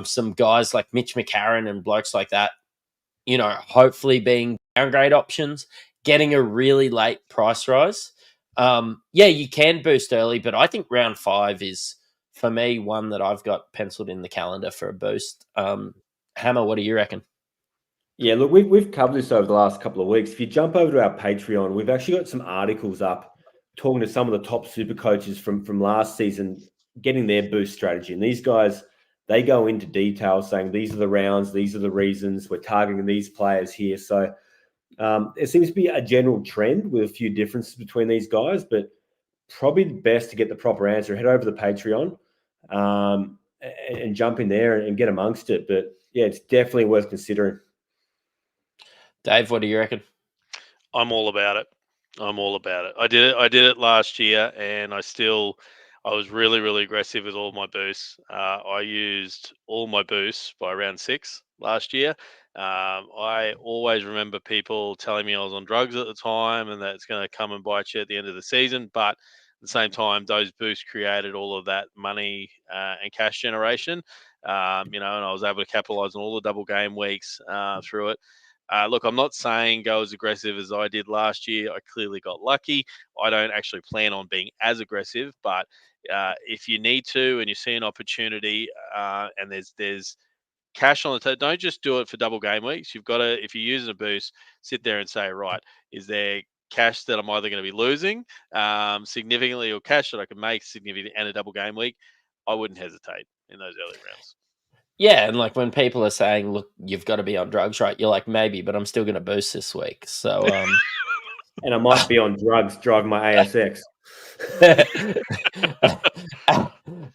Speaker 2: Some guys like Mitch McCarron and blokes like that, hopefully being downgrade options, getting a really late price rise. You can boost early, but I think round 5 is, for me, one that I've got penciled in the calendar for a boost. Hammer, what do you reckon?
Speaker 5: Yeah, look, we've covered this over the last couple of weeks. If you jump over to our Patreon, we've actually got some articles up talking to some of the top super coaches from last season, getting their boost strategy. And these guys, they go into detail saying these are the rounds, these are the reasons, we're targeting these players here. So it seems to be a general trend with a few differences between these guys, but probably the best to get the proper answer, head over to the Patreon and jump in there and get amongst it. But yeah, it's definitely worth considering.
Speaker 2: Dave, what do you reckon?
Speaker 3: I'm all about it. I did it last year, and I was really, really aggressive with all my boosts. I used all my boosts by round 6 last year. I always remember people telling me I was on drugs at the time and that it's going to come and bite you at the end of the season. But at the same time, those boosts created all of that money and cash generation. And I was able to capitalize on all the double game weeks through it. Look, I'm not saying go as aggressive as I did last year. I clearly got lucky. I don't actually plan on being as aggressive, but if you need to and you see an opportunity and there's cash on the table, don't just do it for double game weeks. You've got to, if you're using a boost, sit there and say, right, is there cash that I'm either going to be losing significantly or cash that I can make significantly and a double game week? I wouldn't hesitate in those early rounds.
Speaker 2: Yeah, and like when people are saying, look, you've got to be on drugs, right? You're like, maybe, but I'm still going to boost this week. So,
Speaker 5: and I might be on drugs driving my ASX.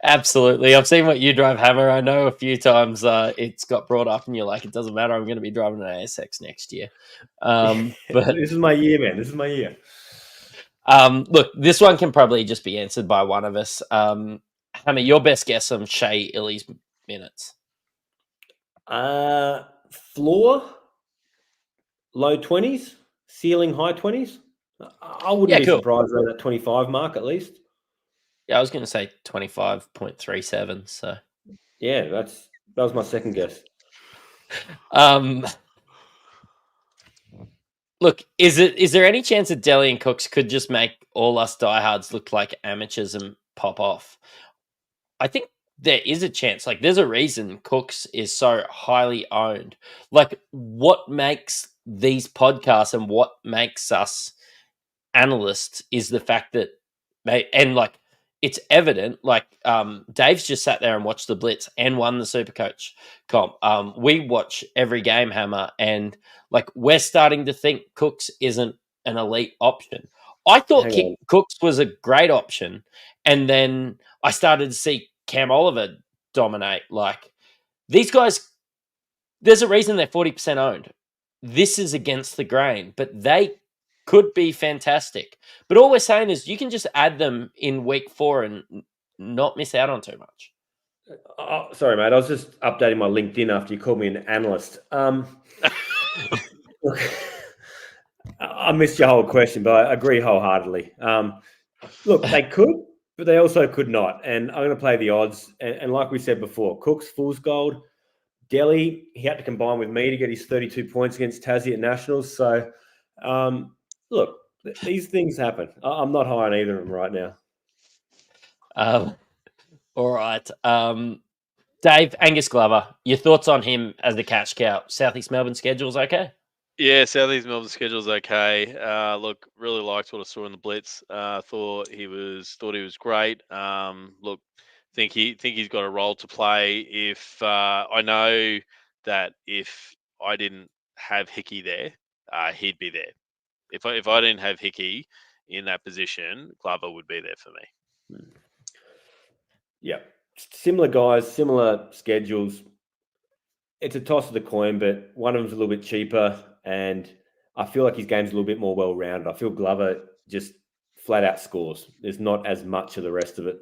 Speaker 2: Absolutely. I've seen what you drive, Hammer. I know a few times it's got brought up and you're like, it doesn't matter. I'm going to be driving an ASX next year. But
Speaker 5: this is my year, man. This is my year.
Speaker 2: Look, this one can probably just be answered by one of us. Hammer, your best guess on Shea Illy's minutes?
Speaker 5: Floor, low 20s, ceiling, high 20s. I wouldn't be surprised around that 25 mark at least.
Speaker 2: Yeah, I was going to say 25.37. So
Speaker 5: yeah, that was my second guess.
Speaker 2: Look, is there any chance that Delhi and Cooks could just make all us diehards look like amateurs and pop off? I think there is a chance. Like, there's a reason Cooks is so highly owned. Like, what makes these podcasts and what makes us analysts is the fact that it's evident. Like, Dave's just sat there and watched the Blitz and won the Supercoach comp. We watch every game, Hammer, and like we're starting to think Cooks isn't an elite option. I thought Cooks was a great option, and then I started to see Cam Oliver dominate. Like, these guys, there's a reason they're 40% owned. This is against the grain, but they could be fantastic. But all we're saying is you can just add them in week 4 and not miss out on too much.
Speaker 5: Sorry, mate. I was just updating my LinkedIn after you called me an analyst. Look, I missed your whole question, but I agree wholeheartedly. Look, they could, but they also could not. And I'm going to play the odds. And like we said before, Cooks, fool's gold. Delhi, he had to combine with me to get his 32 points against Tassie at Nationals. So, look, these things happen. I'm not high on either of them right now.
Speaker 2: All right. Dave, Angus Glover, your thoughts on him as the catch cow? Southeast Melbourne schedule's okay?
Speaker 3: Yeah, Southeast Melbourne schedule's okay. Look, really liked what I saw in the Blitz. Thought he was great. Look, think he's got a role to play. If I know that if I didn't have Hickey there, he'd be there. If I didn't have Hickey in that position, Glover would be there for me.
Speaker 5: Yeah, Similar guys, similar schedules. It's a toss of the coin, but one of them's a little bit cheaper, and I feel like his game's a little bit more well-rounded. I feel Glover just flat out scores. There's not as much of the rest of it.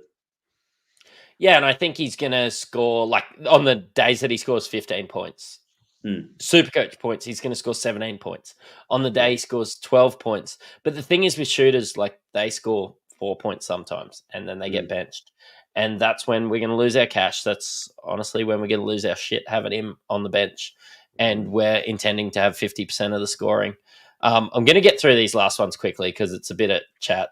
Speaker 2: Yeah, and I think he's going to score, like, on the days that he scores 15 points. Supercoach points, he's going to score 17 points. On the day he scores 12 points. But the thing is with shooters, like, they score 4 points sometimes, and then they get benched. And that's when we're going to lose our cash. That's honestly when we're going to lose our shit having him on the bench. And we're intending to have 50% of the scoring. I'm going to get through these last ones quickly because it's a bit of chat.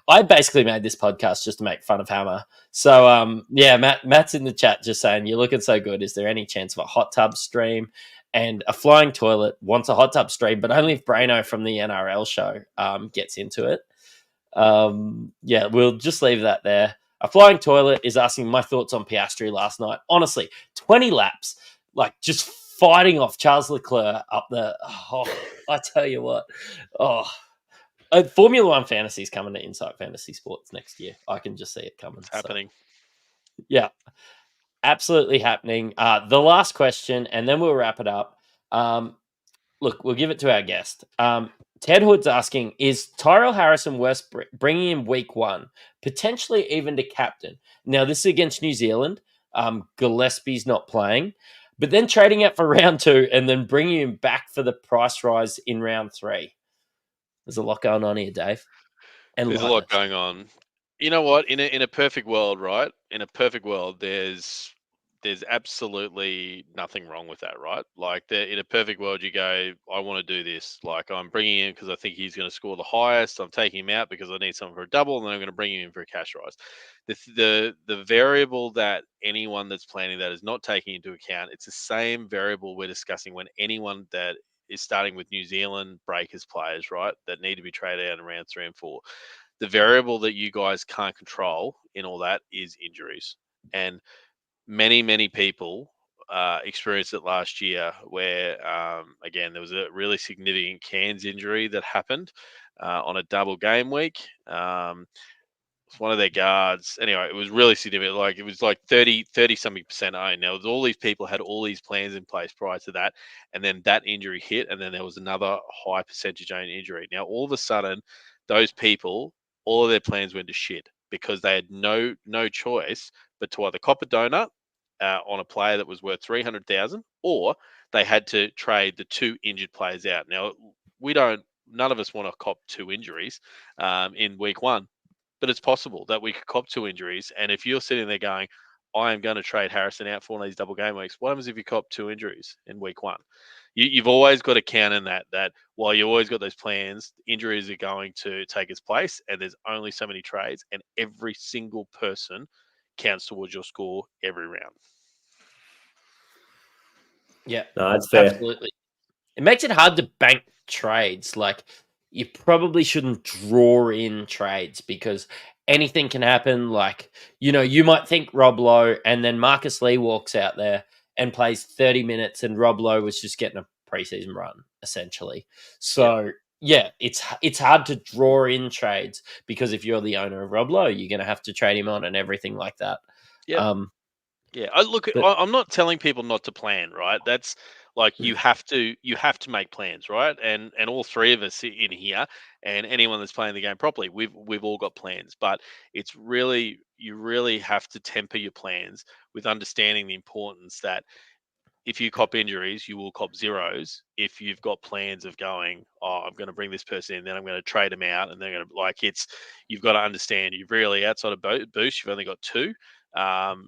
Speaker 2: I basically made this podcast just to make fun of Hammer. So, Matt's in the chat just saying, you're looking so good. Is there any chance of a hot tub stream? And a flying toilet wants a hot tub stream, but only if Brano from the NRL show gets into it. We'll just leave that there. A flying toilet is asking my thoughts on Piastri last night. Honestly, 20 laps, like just fighting off Charles Leclerc up the. Oh, I tell you what. Formula One fantasy is coming to Insight Fantasy Sports next year. I can just see it coming.
Speaker 3: It's happening.
Speaker 2: Yeah, absolutely happening. The last question, and then we'll wrap it up. Look, we'll give it to our guest. Ted Hood's asking, is Tyrell Harrison worth bringing in week 1, potentially even to captain? Now, this is against New Zealand. Gillespie's not playing. But then trading out for round 2 and then bringing him back for the price rise in round 3. There's a lot going on here, Dave. And
Speaker 3: there's a lot going on. You know what? In a perfect world, right? In a perfect world, there's absolutely nothing wrong with that, right? Like in a perfect world, you go, I want to do this. Like I'm bringing him because I think he's going to score the highest. I'm taking him out because I need someone for a double, and then I'm going to bring him in for a cash rise. The variable that anyone that's planning that is not taking into account, it's the same variable we're discussing when anyone that is starting with New Zealand breakers players, right, that need to be traded out in round 3 and 4. The variable that you guys can't control in all that is injuries. And many people experienced it last year where, again, there was a really significant Cairns injury that happened on a double game week. It's one of their guards. Anyway, it was really significant. Like it was like 30 something percent owned. Now, all these people had all these plans in place prior to that. And then that injury hit. And then there was another high percentage owned injury. Now, all of a sudden, those people, all of their plans went to shit because they had no choice but to either cop a donut on a player that was worth 300,000, or they had to trade the 2 injured players out. Now, none of us want to cop 2 injuries in week 1. But it's possible that we could cop 2 injuries. And if you're sitting there going, I am going to trade Harrison out for one of these double game weeks, what happens if you cop 2 injuries in week 1? You've always got to count in that while you always got those plans, injuries are going to take its place. And there's only so many trades. And every single person counts towards your score every round.
Speaker 2: Yeah,
Speaker 5: no, that's fair.
Speaker 2: Absolutely. It makes it hard to bank trades. Like, you probably shouldn't draw in trades because anything can happen. Like, you might think Rob Lowe, and then Marcus Lee walks out there and plays 30 minutes, and Rob Lowe was just getting a preseason run, essentially. So, it's hard to draw in trades because if you're the owner of Rob Lowe, you're going to have to trade him on and everything like that.
Speaker 3: Yeah. I'm not telling people not to plan, right? That's like you have to make plans, right? And all 3 of us in here, and anyone that's playing the game properly, we've all got plans. But it's really, you really have to temper your plans with understanding the importance that if you cop injuries, you will cop zeros. If you've got plans of going, I'm going to bring this person in, then I'm going to trade them out, and they're going to you've got to understand. You've really, outside of Boost, you've only got 2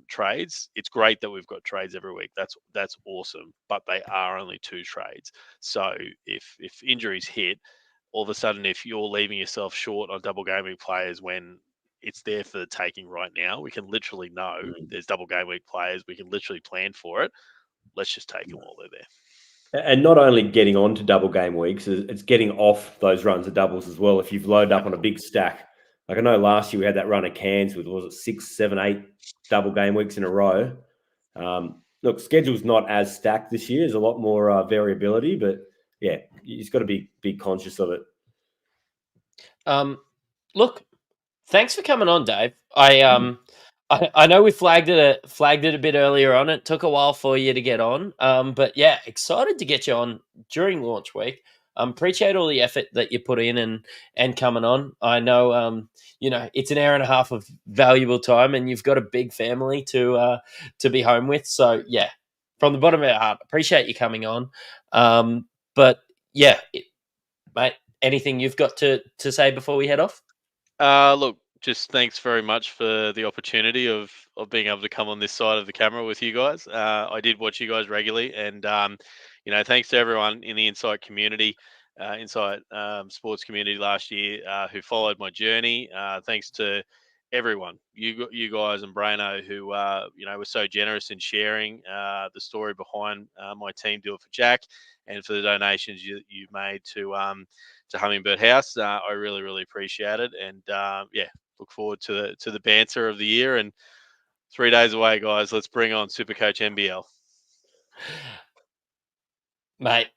Speaker 3: trades. It's great that we've got trades every week. That's awesome, but they are only 2 trades. So if injuries hit, all of a sudden, if you're leaving yourself short on double game week players when it's there for the taking right now, we can literally know there's double game week players. We can literally plan for it. Let's just take them while they're there.
Speaker 5: And not only getting on to double game weeks, it's getting off those runs of doubles as well. If you've loaded up on a big stack, like I know last year we had that run of Cairns with, was it 6, 7, 8 double game weeks in a row. Look, schedule's not as stacked this year. There's a lot more variability, but yeah, you've got to be conscious of it.
Speaker 2: Look, thanks for coming on, Dave. I know we flagged it a bit earlier on. It took a while for you to get on, but yeah, excited to get you on during launch week. Appreciate all the effort that you put in and coming on. I know, it's an hour and a half of valuable time, and you've got a big family to be home with. So yeah, from the bottom of our heart, appreciate you coming on. But yeah, mate, anything you've got to say before we head off?
Speaker 3: Look, just thanks very much for the opportunity of being able to come on this side of the camera with you guys. I did watch you guys regularly, and thanks to everyone in the Insight community, Insight sports community last year who followed my journey. Thanks to everyone, you guys and Braino, who were so generous in sharing the story behind my team Do It for Jack, and for the donations you've made to Hummingbird House. I really, really appreciate it, and look forward to the banter of the year. And 3 days away, guys. Let's bring on Supercoach NBL.
Speaker 2: Mate,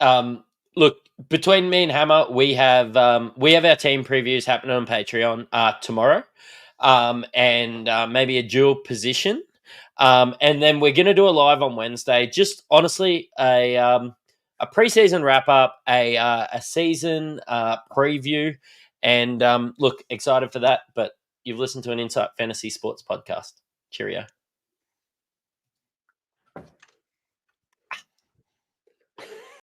Speaker 2: look, between me and Hammer, we have our team previews happening on Patreon tomorrow, and maybe a dual position, and then we're going to do a live on Wednesday. Just honestly, a preseason wrap up, a season preview, and look, excited for that. But you've listened to an Insight Fantasy Sports podcast. Cheerio.